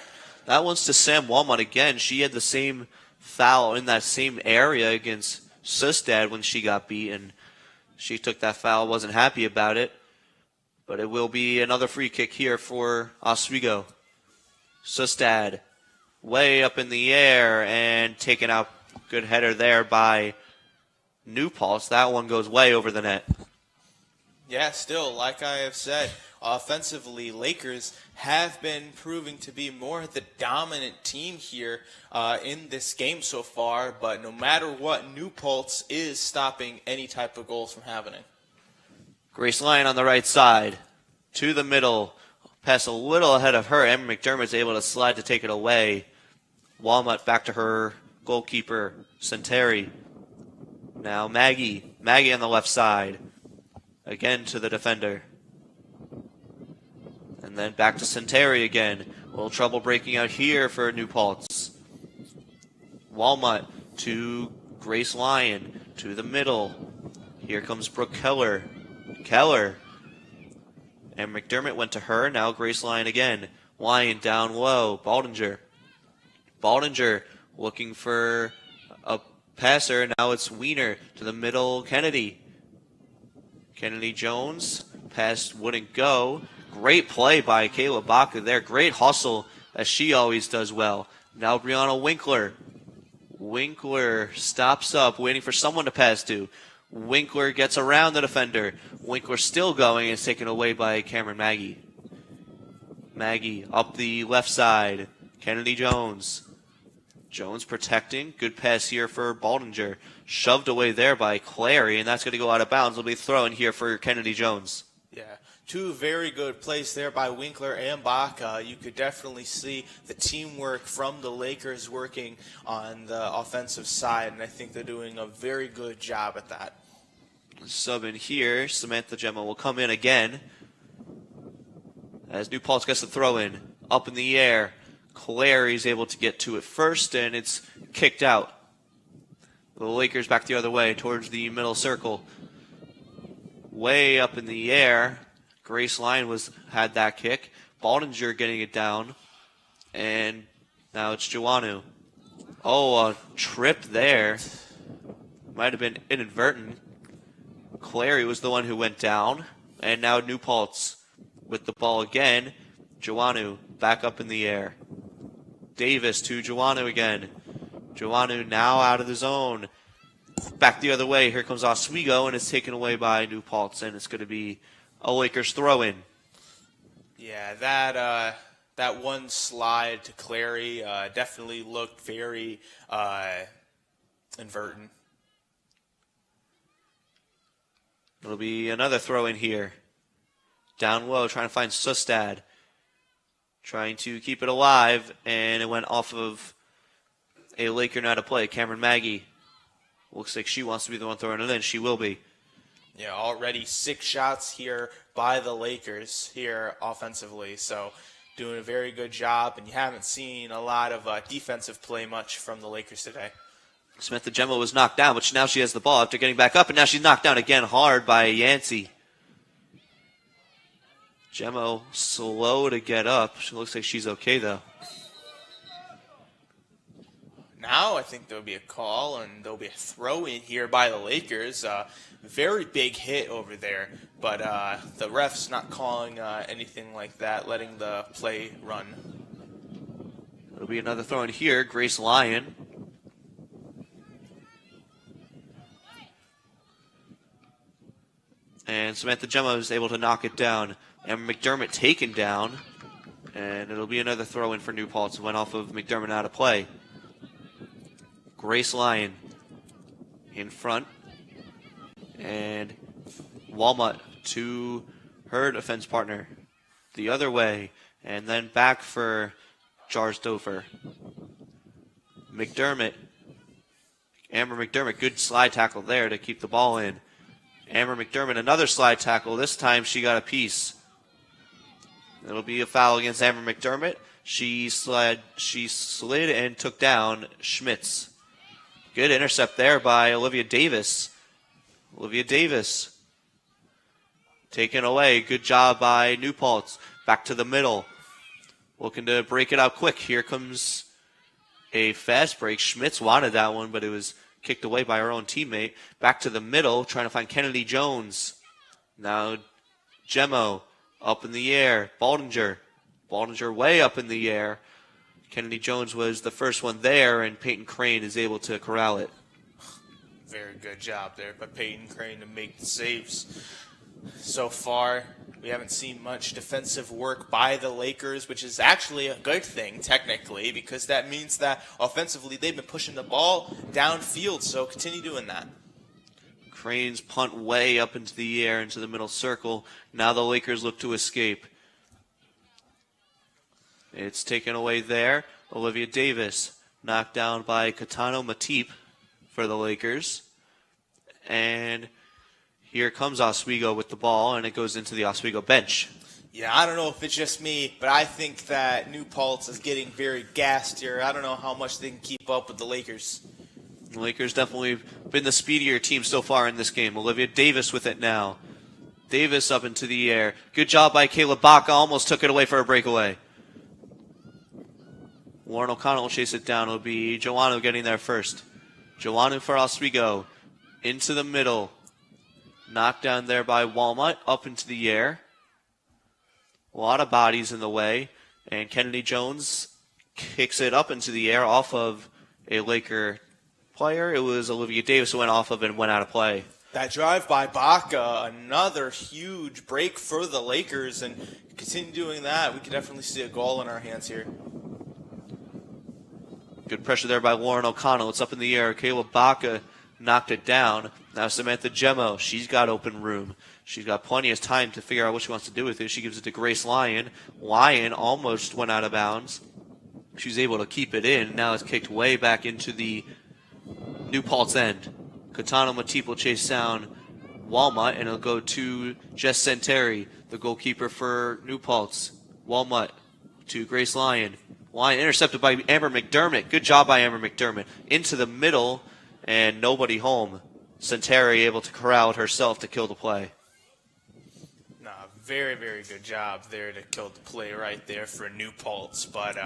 That one's to Sam Walmart again. She had the same foul in that same area against Sustad when she got beat, she took that foul, wasn't happy about it. But it will be another free kick here for Oswego. Sustad way up in the air and taken out. Good header there by New Paltz. That one goes way over the net. Yeah, still, like I have said, offensively, Lakers have been proving to be more the dominant team here in this game so far, but no matter what, New Paltz is stopping any type of goals from happening. Grace Lyon on the right side. To the middle. Pass a little ahead of her. Emma McDermott's able to slide to take it away. Walnut back to her goalkeeper, Centeri. Now Maggie. Maggie on the left side. Again to the defender. And then back to Centeri again. A little trouble breaking out here for New Paltz. Walnut to Grace Lyon. To the middle. Here comes Brooke Keller. Keller. And McDermott went to her. Now Grace Lyon again. Lyon down low. Baldinger. Baldinger looking for a passer. Now it's Wiener to the middle. Kennedy. Kennedy Jones. Pass wouldn't go. Great play by Kayla Baca there. Great hustle as she always does well. Now Brianna Winkler. Winkler stops up waiting for someone to pass to. Winkler gets around the defender. Winkler still going and is taken away by Cameron Maggie. Maggie up the left side. Kennedy Jones. Jones protecting. Good pass here for Baldinger. Shoved away there by Clary, and that's going to go out of bounds. It'll be thrown here for Kennedy Jones. Yeah, two very good plays there by Winkler and Baca. You could definitely see the teamwork from the Lakers working on the offensive side, and I think they're doing a very good job at that. Sub in here, Samantha Gemma will come in again. As New Paltz gets the throw in. Up in the air. Clary's able to get to it first, and it's kicked out. The Lakers back the other way towards the middle circle. Way up in the air. Grace Lyon had that kick. Baldinger getting it down. And now it's Joannou. Oh, a trip there. Might have been inadvertent. Clary was the one who went down. And now New Paltz with the ball again. Joannou back up in the air. Davis to Joannou again. Joannou now out of the zone. Back the other way. Here comes Oswego, and it's taken away by New Paltz, and it's going to be a Lakers throw-in. Yeah, that one slide to Clary definitely looked very inadvertent. It'll be another throw-in here. Down low, trying to find Sustad. Trying to keep it alive, and it went off of a Laker now to play. Cameron Maggie. Looks like she wants to be the one throwing it in. She will be. Yeah, already 6 shots here by the Lakers here offensively. So doing a very good job, and you haven't seen a lot of defensive play much from the Lakers today. Samantha Gemma was knocked down, but now she has the ball after getting back up, and now she's knocked down again hard by Yancey. Gemma slow to get up. She looks like she's okay, though. Now I think there'll be a call, and there'll be a throw in here by the Lakers. Very big hit over there, but the ref's not calling anything like that, letting the play run. It'll be another throw in here. Grace Lyon. And Samantha Gemma is able to knock it down. And McDermott taken down. And it'll be another throw in for New Paltz. Went off of McDermott out of play. Grace Lyon in front. And Walmut to her defense partner the other way. And then back for Jarsdorfer. Amber McDermott, good slide tackle there to keep the ball in. Amber McDermott, another slide tackle. This time she got a piece. It'll be a foul against Amber McDermott. She slid and took down Schmitz. Good intercept there by Olivia Davis. Olivia Davis taken away. Good job by New Paltz. Back to the middle. Looking to break it out quick. Here comes a fast break. Schmitz wanted that one, but it was kicked away by her own teammate. Back to the middle, trying to find Kennedy Jones. Now Gemmo up in the air. Baldinger way up in the air. Kennedy Jones was the first one there, and Peyton Crane is able to corral it. Very good job there by Peyton Crane to make the saves. So far, we haven't seen much defensive work by the Lakers, which is actually a good thing, technically, because that means that offensively they've been pushing the ball downfield, so continue doing that. Crane's punt way up into the air, into the middle circle. Now the Lakers look to escape. It's taken away there. Olivia Davis knocked down by Katano Matip for the Lakers. And here comes Oswego with the ball, and it goes into the Oswego bench. Yeah, I don't know if it's just me, but I think that New Paltz is getting very gassed here. I don't know how much they can keep up with the Lakers. The Lakers definitely been the speedier team so far in this game. Olivia Davis with it now. Davis up into the air. Good job by Kayla Baca. Almost took it away for a breakaway. Warren O'Connell will chase it down. It'll be Joannou getting there first. Joannou for Oswego. Into the middle. Knocked down there by Walmut. Up into the air. A lot of bodies in the way. And Kennedy Jones kicks it up into the air off of a Laker player. It was Olivia Davis who went off of it and went out of play. That drive by Baca, another huge break for the Lakers, and continue doing that, we could definitely see a goal in our hands here. Good pressure there by Warren O'Connell. It's up in the air. Kayla Baca knocked it down. Now Samantha Gemmo, she's got open room. She's got plenty of time to figure out what she wants to do with it. She gives it to Grace Lyon. Lyon almost went out of bounds. She was able to keep it in. Now it's kicked way back into the New Paltz end. Katano Matip will chase down Walmut, and it'll go to Jess Santeri, the goalkeeper for New Paltz. Walmut to Grace Lyon. Lyon intercepted by Amber McDermott. Good job by Amber McDermott. Into the middle, and nobody home. Santeri able to corral it herself to kill the play. Very, very good job there to kill the play right there for New Paltz. But,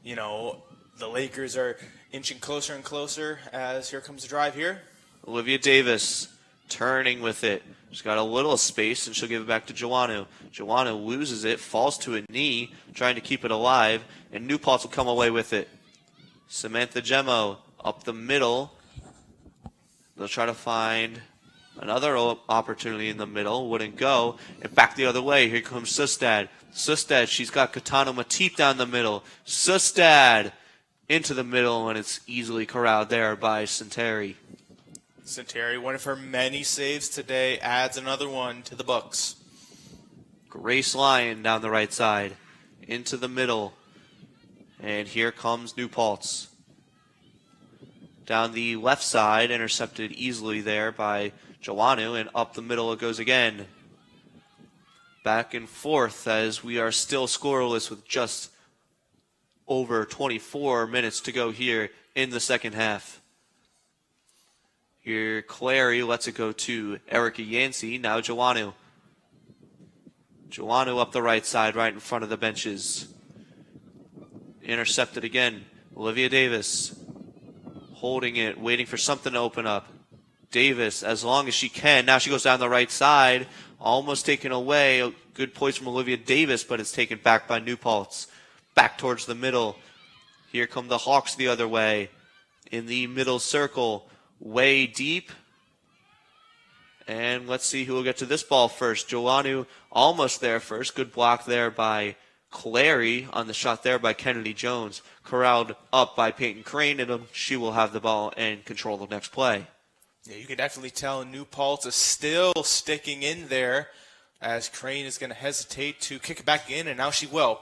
the Lakers are inching closer and closer as here comes the drive here. Olivia Davis turning with it. She's got a little space, and she'll give it back to Joannou. Joannou loses it, falls to a knee, trying to keep it alive, and New Paltz will come away with it. Samantha Gemmo up the middle. They'll try to find another opportunity in the middle. Wouldn't go. And back the other way. Here comes Sustad. Sustad, she's got Katano Matip down the middle. Sustad into the middle, and it's easily corralled there by Santeri. Santeri, one of her many saves today, adds another one to the books. Grace Lyon down the right side. Into the middle. And here comes New Paltz. Down the left side, intercepted easily there by Joannou, and up the middle it goes again. Back and forth as we are still scoreless with just over 24 minutes to go here in the second half. Here, Clary lets it go to Erica Yancey. Now Joannou. Joannou up the right side, right in front of the benches. Intercepted again. Olivia Davis holding it, waiting for something to open up. Davis, as long as she can. Now she goes down the right side. Almost taken away. A good poise from Olivia Davis, but it's taken back by New Paltz. Back towards the middle. Here come the Hawks the other way. In the middle circle. Way deep. And let's see who will get to this ball first. Joannou almost there first. Good block there by Clary on the shot there by Kennedy Jones, corralled up by Peyton Crane, and she will have the ball and control the next play. Yeah, you can definitely tell New Paltz is still sticking in there as Crane is going to hesitate to kick it back in, and now she will.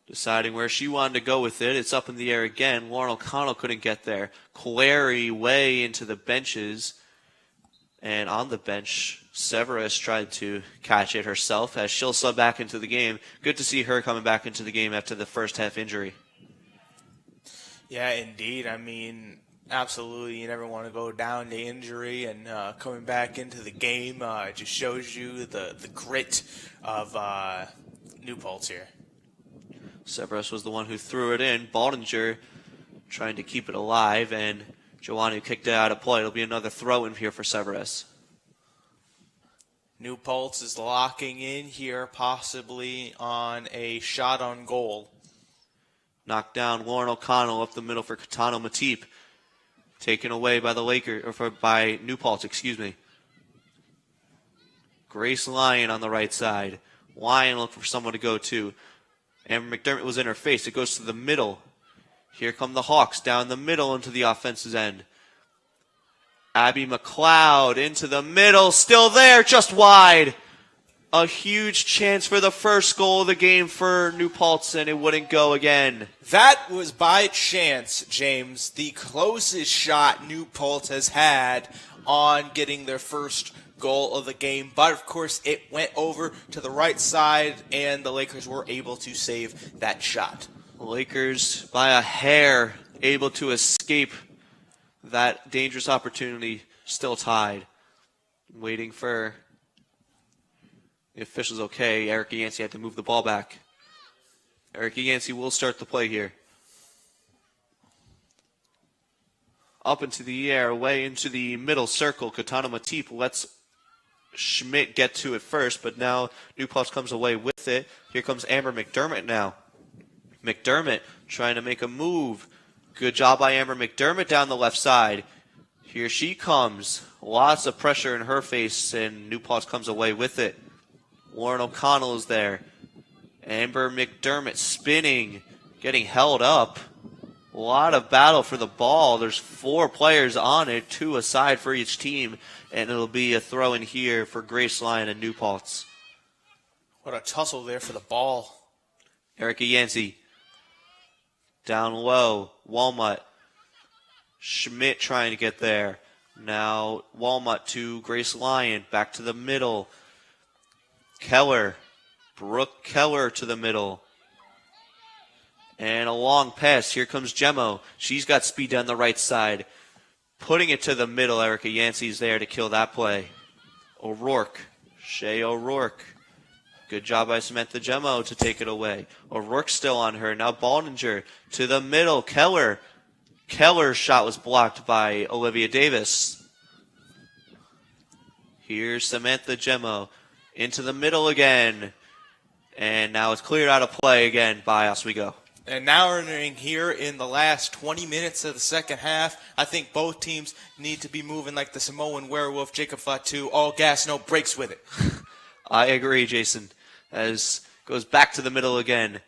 Deciding where she wanted to go with it. It's up in the air again. Lauren O'Connell couldn't get there. Clary way into the benches. And on the bench, Severus tried to catch it herself as she'll sub back into the game. Good to see her coming back into the game after the first half injury. Yeah, indeed. I mean, absolutely, you never want to go down to injury, and coming back into the game just shows you the grit of New Paltz here. Severus was the one who threw it in. Baldinger trying to keep it alive, and Joanne kicked it out of play. It'll be another throw in here for Severus. New Paltz is locking in here, possibly on a shot on goal. Knocked down Lauren O'Connell up the middle for Katano Matip. Taken away by the by New Paltz, excuse me. Grace Lyon on the right side. Lyon looking for someone to go to. Amber McDermott was in her face. It goes to the middle. Here come the Hawks down the middle into the offense's end. Abby McLeod into the middle. Still there, just wide. A huge chance for the first goal of the game for New Paltz, and it wouldn't go again. That was by chance, James, the closest shot New Paltz has had on getting their first goal of the game. But, of course, it went over to the right side, and the Lakers were able to save that shot. The Lakers, by a hair, able to escape that dangerous opportunity, still tied. Waiting for the officials. Okay, Erica Yancey had to move the ball back. Erica Yancey will start the play here. Up into the air, way into the middle circle. Katana Matip lets Schmidt get to it first, but now New Paltz comes away with it. Here comes Amber McDermott now. McDermott trying to make a move. Good job by Amber McDermott down the left side. Here she comes. Lots of pressure in her face, and New Paltz comes away with it. Lauren O'Connell is there. Amber McDermott spinning, getting held up. A lot of battle for the ball. There's 4 players on it, 2 aside for each team, and it'll be a throw in here for Grace Lyon and New Paltz. What a tussle there for the ball. Erica Yancey. Down low. Walmut. Schmidt trying to get there. Now Walmut to Grace Lyon. Back to the middle. Keller. Brooke Keller to the middle. And a long pass. Here comes Gemmo. She's got speed down the right side. Putting it to the middle. Erica Yancey's there to kill that play. O'Rourke. Shea O'Rourke. Good job by Samantha Gemmo to take it away. O'Rourke's still on her. Now Baldinger to the middle. Keller. Keller's shot was blocked by Olivia Davis. Here's Samantha Gemmo. Into the middle again. And now it's cleared out of play again by Oswego. And now we're entering here in the last 20 minutes of the second half. I think both teams need to be moving like the Samoan werewolf, Jacob Fatu. All gas, no brakes with it. I agree, Jason. As goes back to the middle again.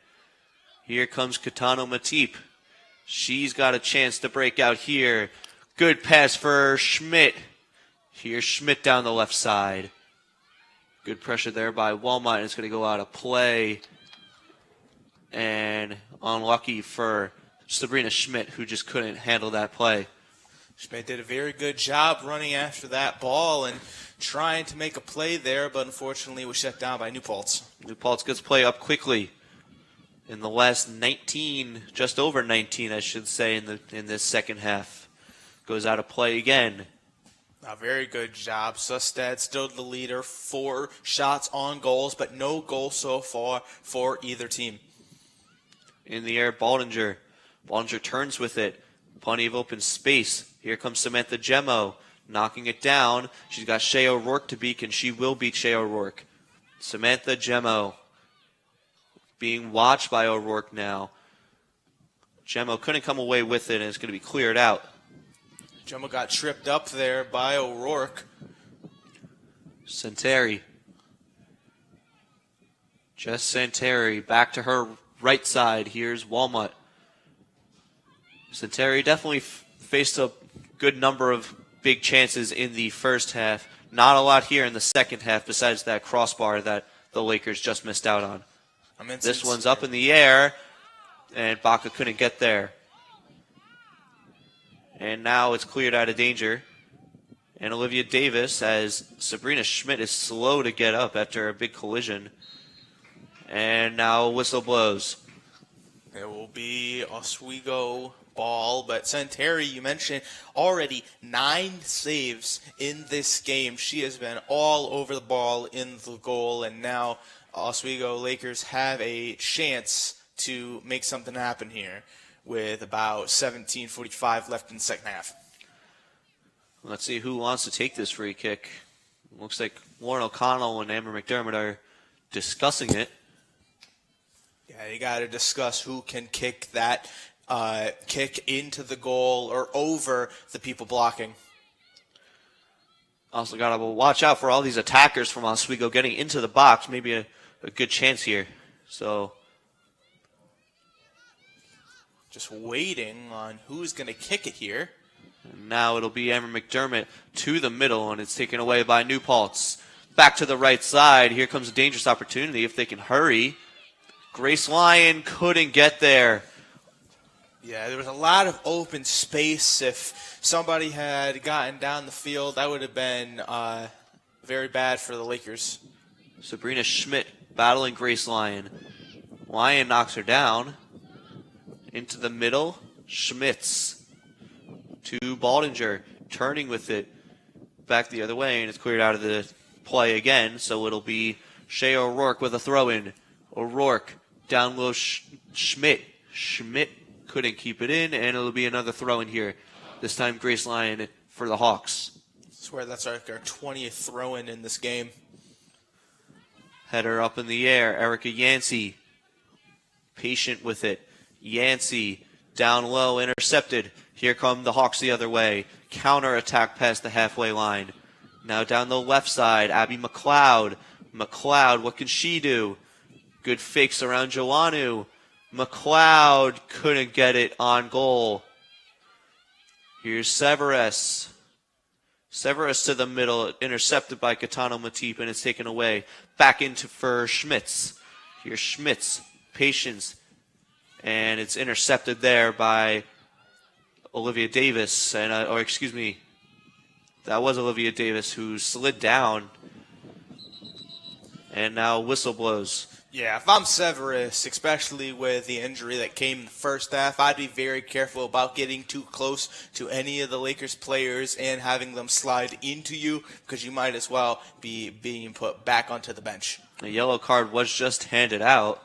Here comes Katano Matip. She's got a chance to break out here. Good pass for Schmidt. Here's Schmidt down the left side. Good pressure there by Walmart, and it's going to go out of play. And unlucky for Sabrina Schmidt, who just couldn't handle that play. Schmidt did a very good job running after that ball and trying to make a play there, but unfortunately was shut down by New Paltz. New Paltz gets play up quickly. In the last 19, just over 19, I should say, in this second half. Goes out of play again. A very good job. Sustad still the leader. 4 shots on goals, but no goal so far for either team. In the air, Baldinger. Baldinger turns with it. Plenty of open space. Here comes Samantha Gemmo, knocking it down. She's got Shea O'Rourke to beat, and she will beat Shea O'Rourke. Samantha Gemmo being watched by O'Rourke now. Gemmo couldn't come away with it, and it's going to be cleared out. Gemmo got tripped up there by O'Rourke. Santeri Jess Santeri back to her right side. Here's Walmut. Santeri definitely faced a good number of big chances in the first half. Not a lot here in the second half besides that crossbar that the Lakers just missed out on. This one's up in the air, and Baca couldn't get there. And now it's cleared out of danger. And Olivia Davis, as Sabrina Schmidt is slow to get up after a big collision. And now a whistle blows. It will be Oswego ball, but Santeri, you mentioned, already 9 saves in this game. She has been all over the ball in the goal, and now Oswego Lakers have a chance to make something happen here with about 17:45 left in the second half. Let's see who wants to take this free kick. Looks like Lauren O'Connell and Amber McDermott are discussing it. Yeah, you got to discuss who can kick that kick into the goal or over the people blocking. Also got to watch out for all these attackers from Oswego getting into the box. Maybe a good chance here. So just waiting on who's going to kick it here. And now it'll be Amber McDermott to the middle, and it's taken away by New Paltz. Back to the right side. Here comes a dangerous opportunity if they can hurry. Grace Lyon couldn't get there. Yeah, there was a lot of open space. If somebody had gotten down the field, that would have been very bad for the Lakers. Sabrina Schmidt battling Grace Lyon. Lyon knocks her down. Into the middle. Schmitz to Baldinger. Turning with it back the other way, and it's cleared out of the play again. So it'll be Shea O'Rourke with a throw-in. O'Rourke down low. Schmidt couldn't keep it in, and it'll be another throw in here. This time Grace Lyon for the Hawks. I swear that's our 20th throw-in in this game. Header up in the air. Erica Yancey patient with it. Yancey down low, intercepted. Here come the Hawks the other way. Counter attack past the halfway line. Now down the left side, Abby McLeod. McLeod, what can she do? Good fakes around Joannou. McLeod couldn't get it on goal. Here's Severus. Severus to the middle, intercepted by Katano Matip, and it's taken away. Back into for Schmitz. Here's Schmitz. Patience. And it's intercepted there by Olivia Davis. And that was Olivia Davis who slid down. And now whistle blows. Yeah, if I'm Severus, especially with the injury that came in the first half, I'd be very careful about getting too close to any of the Lakers players and having them slide into you, because you might as well be being put back onto the bench. A yellow card was just handed out.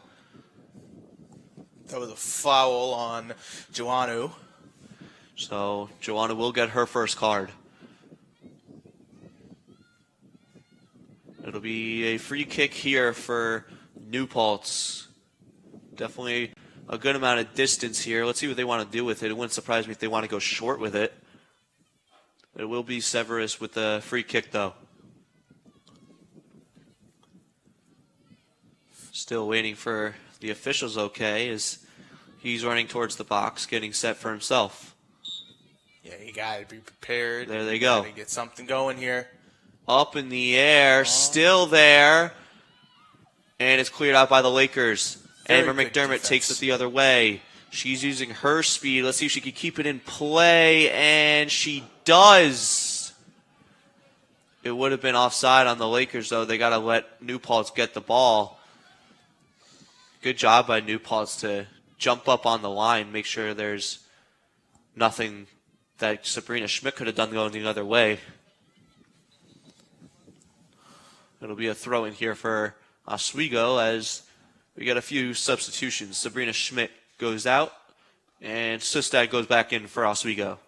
That was a foul on Joannou. So Joannou will get her first card. It'll be a free kick here for New Paltz. Definitely a good amount of distance here. Let's see what they want to do with it. It wouldn't surprise me if they want to go short with it. It will be Severus with the free kick, though. Still waiting for the officials okay as he's running towards the box, getting set for himself. Yeah, you got to be prepared. There they go. Got to get something going here. Up in the air, still there. And it's cleared out by the Lakers. Amber McDermott takes it the other way. She's using her speed. Let's see if she can keep it in play. And she does. It would have been offside on the Lakers, though. They got to let New Paltz get the ball. Good job by New Paltz to jump up on the line, make sure there's nothing that Sabrina Schmidt could have done going the other way. It'll be a throw in here for Oswego as we get a few substitutions. Sabrina Schmidt goes out, and Sustad goes back in for Oswego.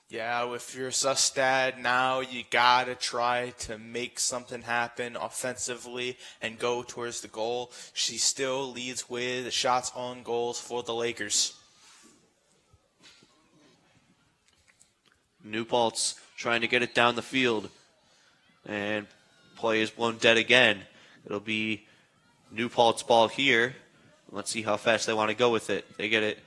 Yeah, if you're Sustad now, you got to try to make something happen offensively and go towards the goal. She still leads with shots on goals for the Lakers. New Paltz trying to get it down the field, and play is blown dead again. It'll be New Paltz ball here. Let's see how fast they want to go with it. They get it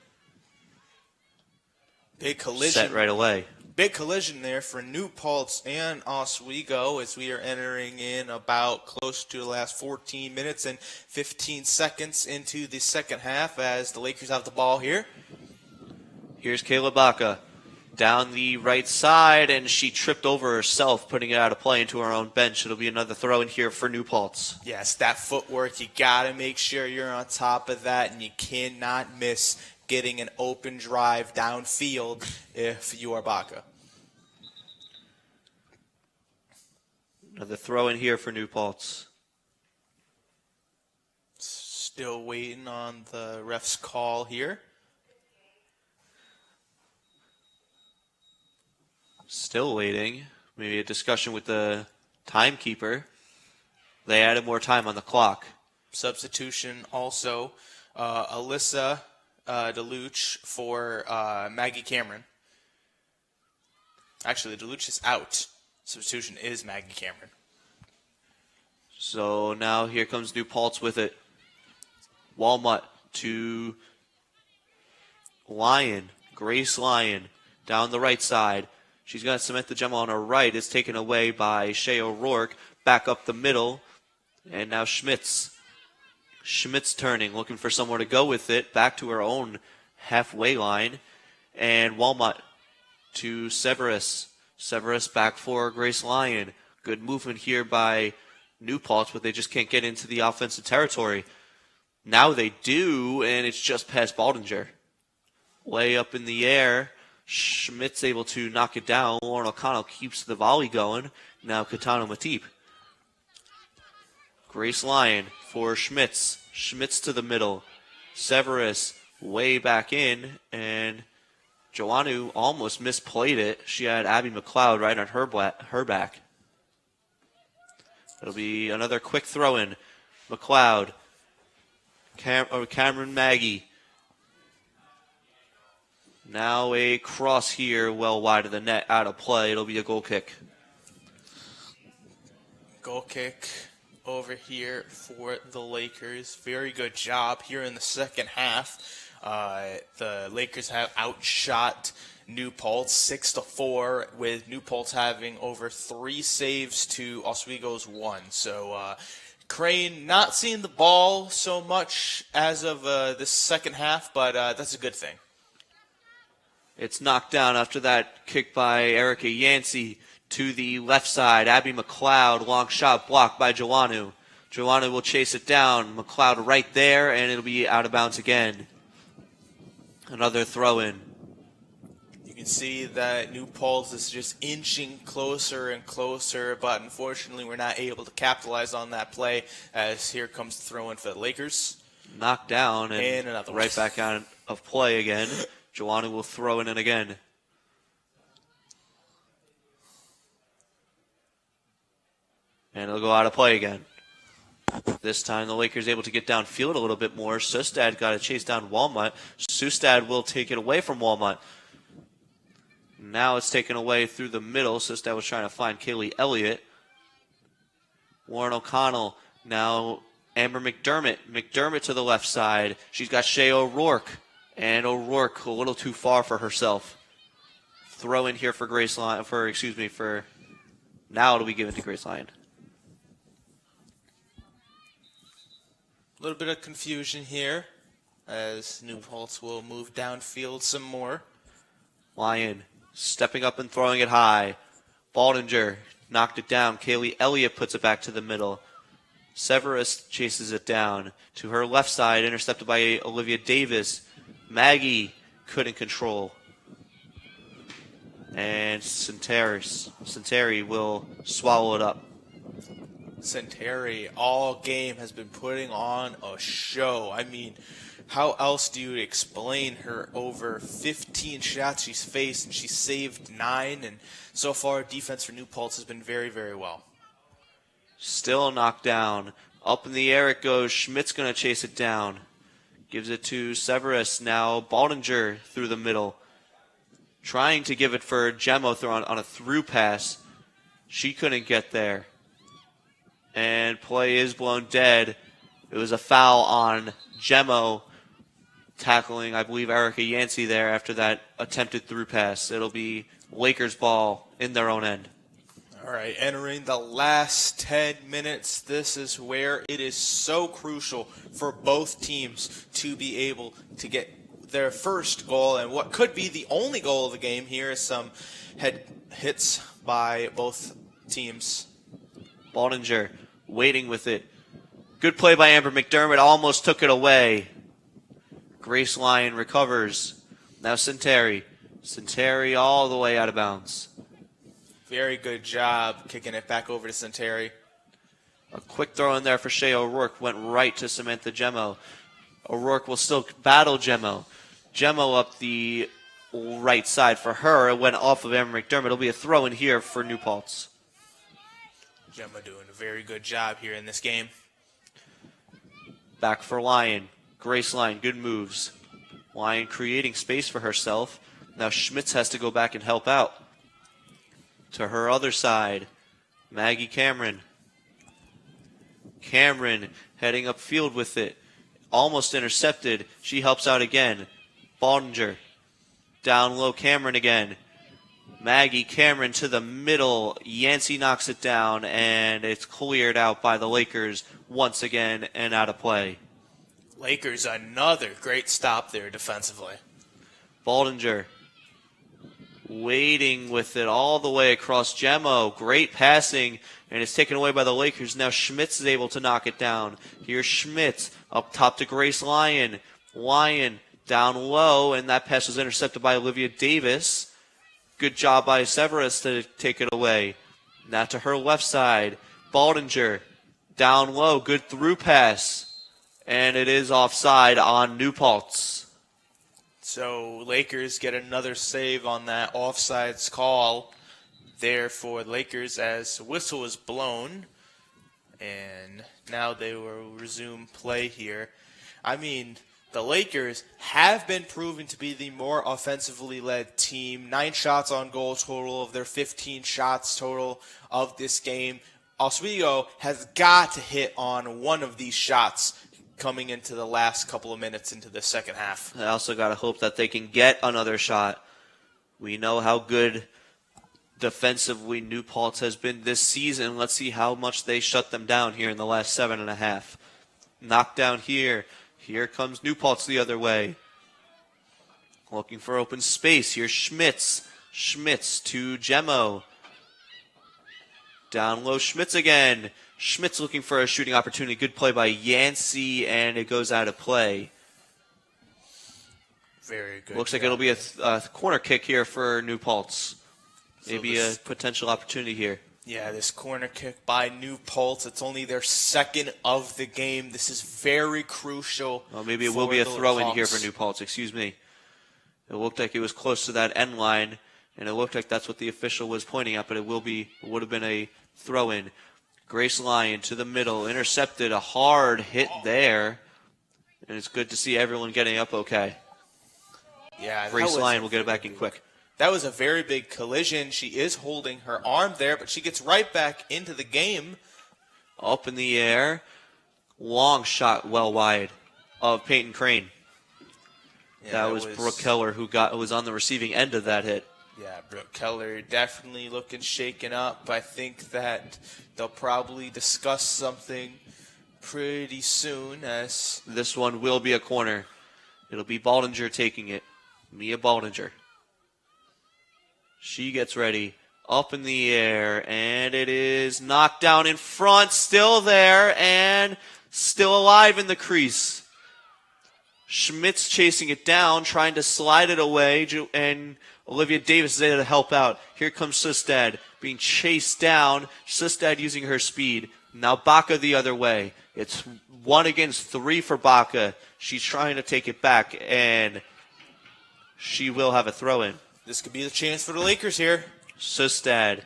Big collision. set right away. Big collision there for New Paltz and Oswego as we are entering in about close to the last 14 minutes and 15 seconds into the second half as the Lakers have the ball here. Here's Kayla Baca down the right side, and she tripped over herself, putting it out of play into her own bench. It'll be another throw in here for New Paltz. Yes, that footwork, you got to make sure you're on top of that, and you cannot miss getting an open drive downfield if you are Baca. Another throw in here for New Paltz. Still waiting on the ref's call here. Still waiting. Maybe a discussion with the timekeeper. They added more time on the clock. Substitution also. Alyssa DeLuch for Maggie Cameron. Actually, DeLuch is out. Substitution is Maggie Cameron. So now here comes New Paltz with it. Walnut to Lyon. Grace Lyon down the right side. She's going to cement the gem on her right. It's taken away by Shea O'Rourke. Back up the middle. And now Schmitz. Schmitz turning, looking for somewhere to go with it. Back to her own halfway line. And Walnut to Severus. Severus back for Grace Lyon. Good movement here by New Paltz, but they just can't get into the offensive territory. Now they do, and it's just past Baldinger. Way up in the air. Schmidt's able to knock it down. Lauren O'Connell keeps the volley going. Now Katana Matip. Grace Lyon for Schmitz. Schmitz to the middle. Severus way back in, and Joannu almost misplayed it. She had Abby McLeod right on her back. It'll be another quick throw-in. McLeod. Cameron Maggie. Now a cross here, well wide of the net, out of play. It'll be a goal kick. Goal kick over here for the Lakers. Very good job here in the second half. The Lakers have outshot New Paltz 6-4, with New Paltz having over 3 saves to Oswego's 1. So Crane not seeing the ball so much as of this second half, but that's a good thing. It's knocked down after that kick by Erica Yancey to the left side. Abby McLeod, long shot blocked by Joannu. Joannu will chase it down. McLeod right there, and it'll be out of bounds again. Another throw-in. You can see that New Paltz is just inching closer and closer, but unfortunately we're not able to capitalize on that play as here comes the throw-in for the Lakers. Knocked down and another right back out of play again. Joannu will throw it in again. And it'll go out of play again. This time the Lakers able to get downfield a little bit more. Sustad got to chase down Walmart. Sustad will take it away from Walmart. Now it's taken away through the middle. Sustad was trying to find Kaylee Elliott. Warren O'Connell. Now Amber McDermott. McDermott to the left side. She's got Shea O'Rourke. And O'Rourke a little too far for herself. Throw in here for Grace Lyon. Now it'll be given to Grace Lyon. A little bit of confusion here as New Paltz will move downfield some more. Lyon stepping up and throwing it high. Baldinger knocked it down. Kaylee Elliott puts it back to the middle. Severus chases it down to her left side, intercepted by Olivia Davis. Maggie couldn't control. And Centauri will swallow it up. Centauri all game has been putting on a show. I mean, how else do you explain her over 15 shots she's faced, and she saved 9, and so far defense for New Paltz has been very, very well. Still knocked down. Up in the air it goes. Schmidt's going to chase it down. Gives it to Severus. Now Baldinger through the middle. Trying to give it for Gemma on a through pass. She couldn't get there. And play is blown dead. It was a foul on Gemmo tackling, I believe, Erica Yancey there after that attempted through pass. It'll be Lakers ball in their own end. All right, entering the last 10 minutes, this is where it is so crucial for both teams to be able to get their first goal, and what could be the only goal of the game. Here is some head hits by both teams. Baldinger waiting with it. Good play by Amber McDermott, almost took it away. Grace Lyon recovers. Now Cinteri. Cinteri all the way out of bounds. Very good job kicking it back over to Cinteri. A quick throw in there for Shea O'Rourke went right to Samantha Gemmo. O'Rourke will still battle Gemmo. Gemmo up the right side for her. It went off of Amber McDermott. It'll be a throw in here for New Paltz. Gemma doing a very good job here in this game. Back for Lyon. Grace Lyon, good moves. Lyon creating space for herself. Now Schmitz has to go back and help out. To her other side, Maggie Cameron. Cameron heading upfield with it. Almost intercepted. She helps out again. Baldinger. Down low, Cameron again. Maggie Cameron to the middle. Yancey knocks it down, and it's cleared out by the Lakers once again and out of play. Lakers, another great stop there defensively. Baldinger waiting with it all the way across Gemmo. Great passing, and it's taken away by the Lakers. Now Schmitz is able to knock it down. Here's Schmitz up top to Grace Lyon. Lyon down low, and that pass was intercepted by Olivia Davis. Good job by Severus to take it away. Now to her left side. Baldinger down low. Good through pass. And it is offside on New Paltz. So Lakers get another save on that offsides call there for Lakers as the whistle is blown. And now they will resume play here. I mean, the Lakers have been proven to be the more offensively led team. 9 shots on goal total of their 15 shots total of this game. Oswego has got to hit on one of these shots coming into the last couple of minutes into the second half. I also got to hope that they can get another shot. We know how good defensively New Paltz has been this season. Let's see how much they shut them down here in the last 7.5. Knockdown here. Here comes New Paltz the other way. Looking for open space. Here's Schmitz. Schmitz to Gemmo. Down low, Schmitz again. Schmitz looking for a shooting opportunity. Good play by Yancey, and it goes out of play. Very good. Looks like it'll be a corner kick here for New Paltz. Maybe a potential opportunity here. Yeah, this corner kick by New Paltz. It's only their second of the game. This is very crucial. Well, maybe it will be a throw-in here for New Paltz. Excuse me. It looked like it was close to that end line, and it looked like that's what the official was pointing at, but it would have been a throw-in. Grace Lyon to the middle, intercepted, a hard hit there, and it's good to see everyone getting up okay. Yeah, Grace Lyon will get it back in quick. That was a very big collision. She is holding her arm there, but she gets right back into the game. Up in the air, long shot well wide of Peyton Crane. Yeah, that was Brooke Keller who was on the receiving end of that hit. Yeah, Brooke Keller definitely looking shaken up. I think that they'll probably discuss something pretty soon as this one will be a corner. It'll be Baldinger taking it. Mia Baldinger. She gets ready. Up in the air, and it is knocked down in front. Still there, and still alive in the crease. Schmitz chasing it down, trying to slide it away, and Olivia Davis is there to help out. Here comes Sustad being chased down. Sustad using her speed. Now Baca the other way. It's 1 against 3 for Baca. She's trying to take it back, and she will have a throw-in. This could be the chance for the Lakers here. Sustad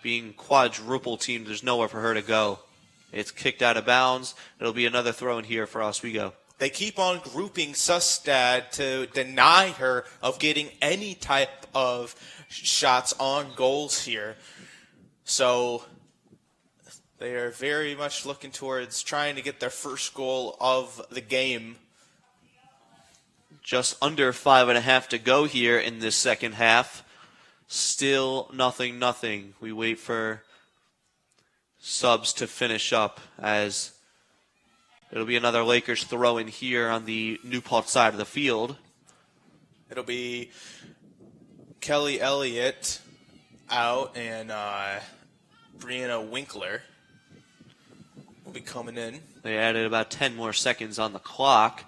being quadruple teamed. There's nowhere for her to go. It's kicked out of bounds. It'll be another throw-in here for Oswego. They keep on grouping Sustad to deny her of getting any type of shots on goals here. So They are very much looking towards trying to get their first goal of the game. Just under 5.5 to go here in this second half. Still nothing. We wait for subs to finish up as it'll be another Lakers throw in here on the New Paltz side of the field. It'll be Kelly Elliott out and Brianna Winkler will be coming in. They added about 10 more seconds on the clock.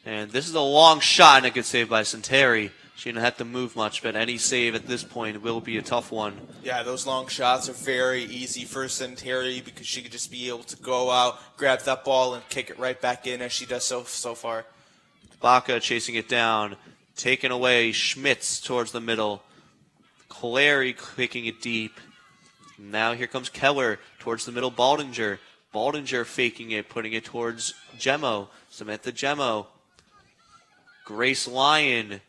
And this is a long shot and a good save by Santeri. She didn't have to move much, but any save at this point will be a tough one. Yeah, those long shots are very easy for Santeri because she could just be able to go out, grab that ball, and kick it right back in as she does so far. Baca chasing it down, taken away. Schmitz towards the middle. Clary kicking it deep. Now here comes Keller towards the middle. Baldinger. Baldinger faking it, putting it towards Gemmo. Samantha Gemmo. Grace Lyon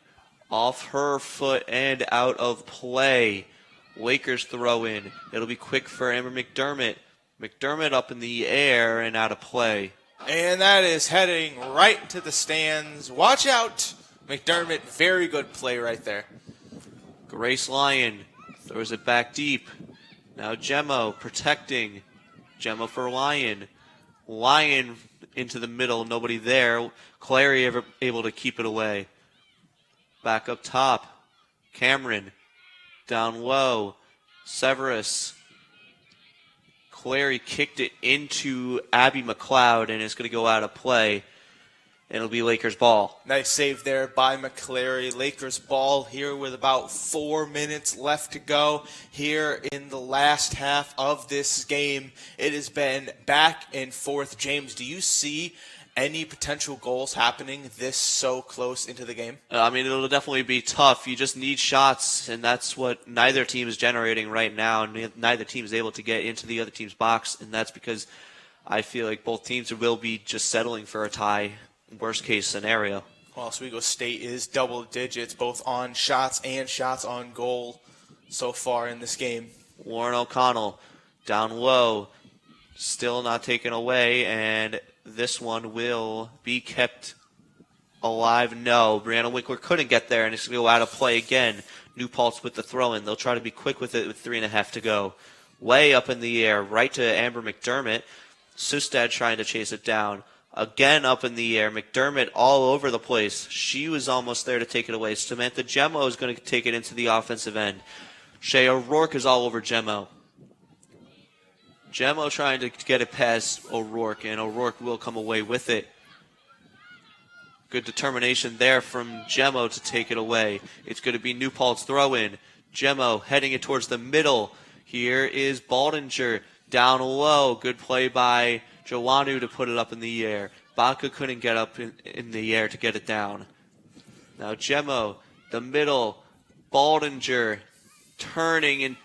off her foot and out of play. Lakers throw in. It'll be quick for Amber McDermott. McDermott up in the air and out of play. And that is heading right to the stands. Watch out, McDermott. Very good play right there. Grace Lyon throws it back deep. Now Gemmo protecting. Gemmo for Lyon. Lyon into the middle, nobody there. Clary able to keep it away. Back up top. Cameron. Down low. Severus. Clary kicked it into Abby McLeod, and it's going to go out of play. It'll be Lakers ball. Nice save there by McClary. Lakers ball here with about 4 minutes left to go here in the last half of this game. It has been back and forth. James, do you see any potential goals happening this so close into the game? I mean, it'll definitely be tough. You just need shots, and that's what neither team is generating right now. Neither team is able to get into the other team's box, and that's because I feel like both teams will be just settling for a tie. Worst case scenario. Well, Oswego State is double digits, both on shots and shots on goal so far in this game. Warren O'Connell down low, still not taken away, and this one will be kept alive. No, Brianna Winkler couldn't get there, and it's going to go out of play again. New Paltz with the throw-in. They'll try to be quick with it with 3.5 to go. Way up in the air, right to Amber McDermott. Sustad trying to chase it down. Again up in the air. McDermott all over the place. She was almost there to take it away. Samantha Gemmo is going to take it into the offensive end. Shea O'Rourke is all over Gemmo. Gemmo trying to get it past O'Rourke, and O'Rourke will come away with it. Good determination there from Gemmo to take it away. It's going to be New Paltz throw-in. Gemmo heading it towards the middle. Here is Baldinger down low. Good play by Joannou to put it up in the air. Baca couldn't get up in the air to get it down. Now Gemmo, the middle. Baldinger turning and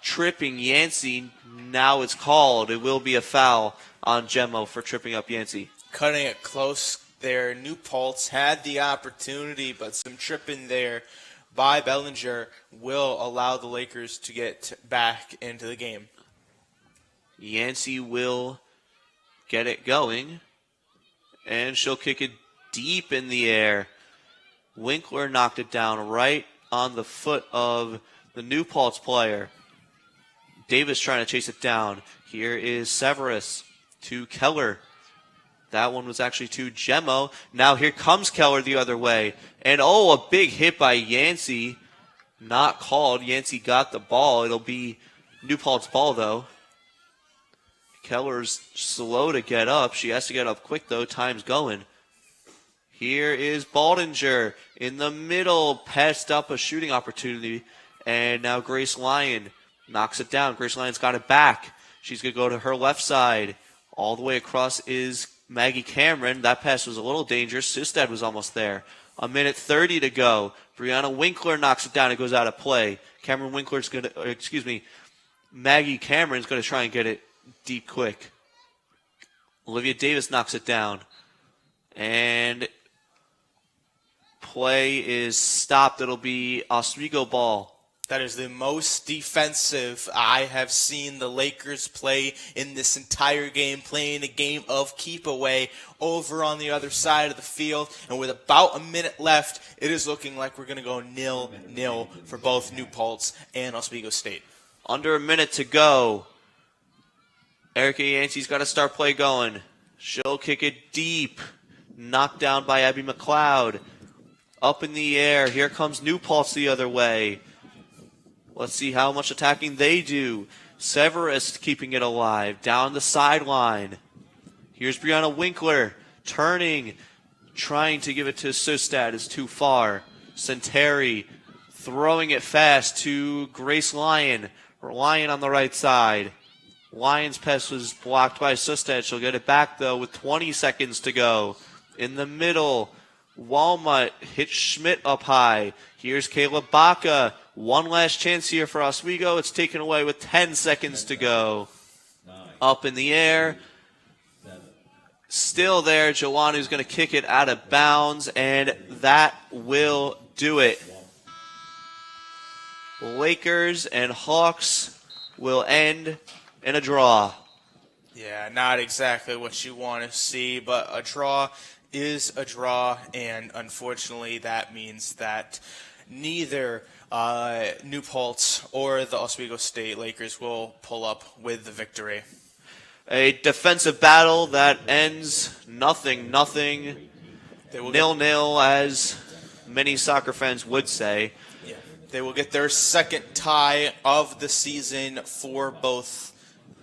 tripping Yancey. Now it's called. It will be a foul on Gemmo for tripping up Yancey. Cutting it close there. New Paltz had the opportunity, but some tripping there by Bellinger will allow the Lakers to get back into the game. Yancey will get it going, and she'll kick it deep in the air. Winkler knocked it down right on the foot of the New Paltz player. Davis trying to chase it down. Here is Severus to Keller. That one was actually to Gemmo. Now here comes Keller the other way. And oh, a big hit by Yancey. Not called. Yancey got the ball. It'll be New Paltz ball though. Keller's slow to get up. She has to get up quick, though. Time's going. Here is Baldinger in the middle. Passed up a shooting opportunity. And now Grace Lyon knocks it down. Grace Lyon's got it back. She's going to go to her left side. All the way across is Maggie Cameron. That pass was a little dangerous. Sustad was almost there. 1:30 to go. Brianna Winkler knocks it down. It goes out of play. Maggie Cameron's going to try and get it deep quick. Olivia Davis knocks it down. And play is stopped. It'll be Oswego ball. That is the most defensive I have seen the Lakers play in this entire game, playing a game of keep away over on the other side of the field. And with about a minute left, it is looking like we're going to go 0-0 for both New Paltz and Oswego State. Under a minute to go. Erica Yancey's got to start play going. She'll kick it deep. Knocked down by Abby McLeod. Up in the air. Here comes New Paltz the other way. Let's see how much attacking they do. Severus keeping it alive. Down the sideline. Here's Brianna Winkler. Turning. Trying to give it to Sustad. Is too far. Centeri throwing it fast to Grace Lyon. Lyon on the right side. Lyon's pass was blocked by Sustad. She'll get it back, though, with 20 seconds to go. In the middle, Walmut hits Schmidt up high. Here's Kayla Baca. One last chance here for Oswego. It's taken away with 10 seconds to go. Up in the air. Still there. Joannu's going to kick it out of bounds, and that will do it. Lakers and Hawks will end in a draw. Yeah, not exactly what you want to see, but a draw is a draw, and unfortunately that means that neither New Paltz or the Oswego State Lakers will pull up with the victory. A defensive battle that ends 0-0, 0-0, as many soccer fans would say. Yeah, they will get their second tie of the season for both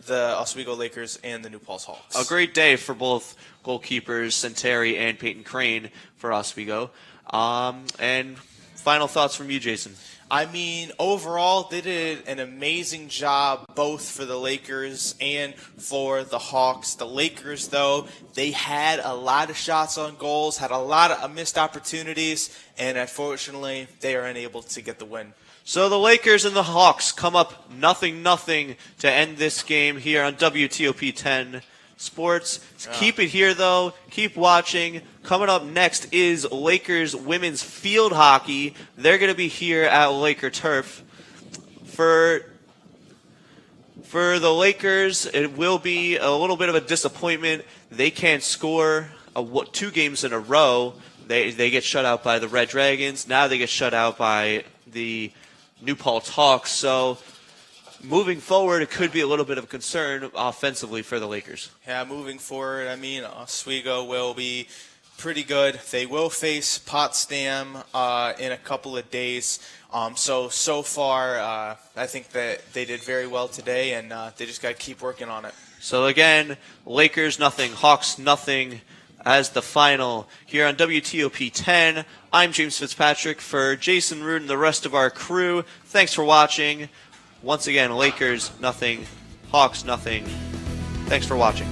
the Oswego Lakers and the New Paltz Hawks. A great day for both goalkeepers, Centeri and Peyton Crane for Oswego. And final thoughts from you, Jason. I mean, overall, they did an amazing job both for the Lakers and for the Hawks. The Lakers, though, they had a lot of shots on goals, had a lot of missed opportunities, and unfortunately, they are unable to get the win. So the Lakers and the Hawks come up 0-0 to end this game here on WTOP 10 Sports. Keep it here, though. Keep watching. Coming up next is Lakers women's field hockey. They're going to be here at Laker Turf. For the Lakers, it will be a little bit of a disappointment. They can't score 2 games in a row. They get shut out by the Red Dragons. Now they get shut out by the New Paltz Hawks. So moving forward, it could be a little bit of a concern offensively for the Lakers. Yeah, moving forward, I mean, Oswego will be pretty good. They will face Potsdam in a couple of days. So far, I think that they did very well today, and they just got to keep working on it. So again, Lakers 0, Hawks 0 as the final here on WTOP 10. I'm James Fitzpatrick for Jason Root and the rest of our crew. Thanks for watching. Once again, Lakers 0, Hawks 0. Thanks for watching.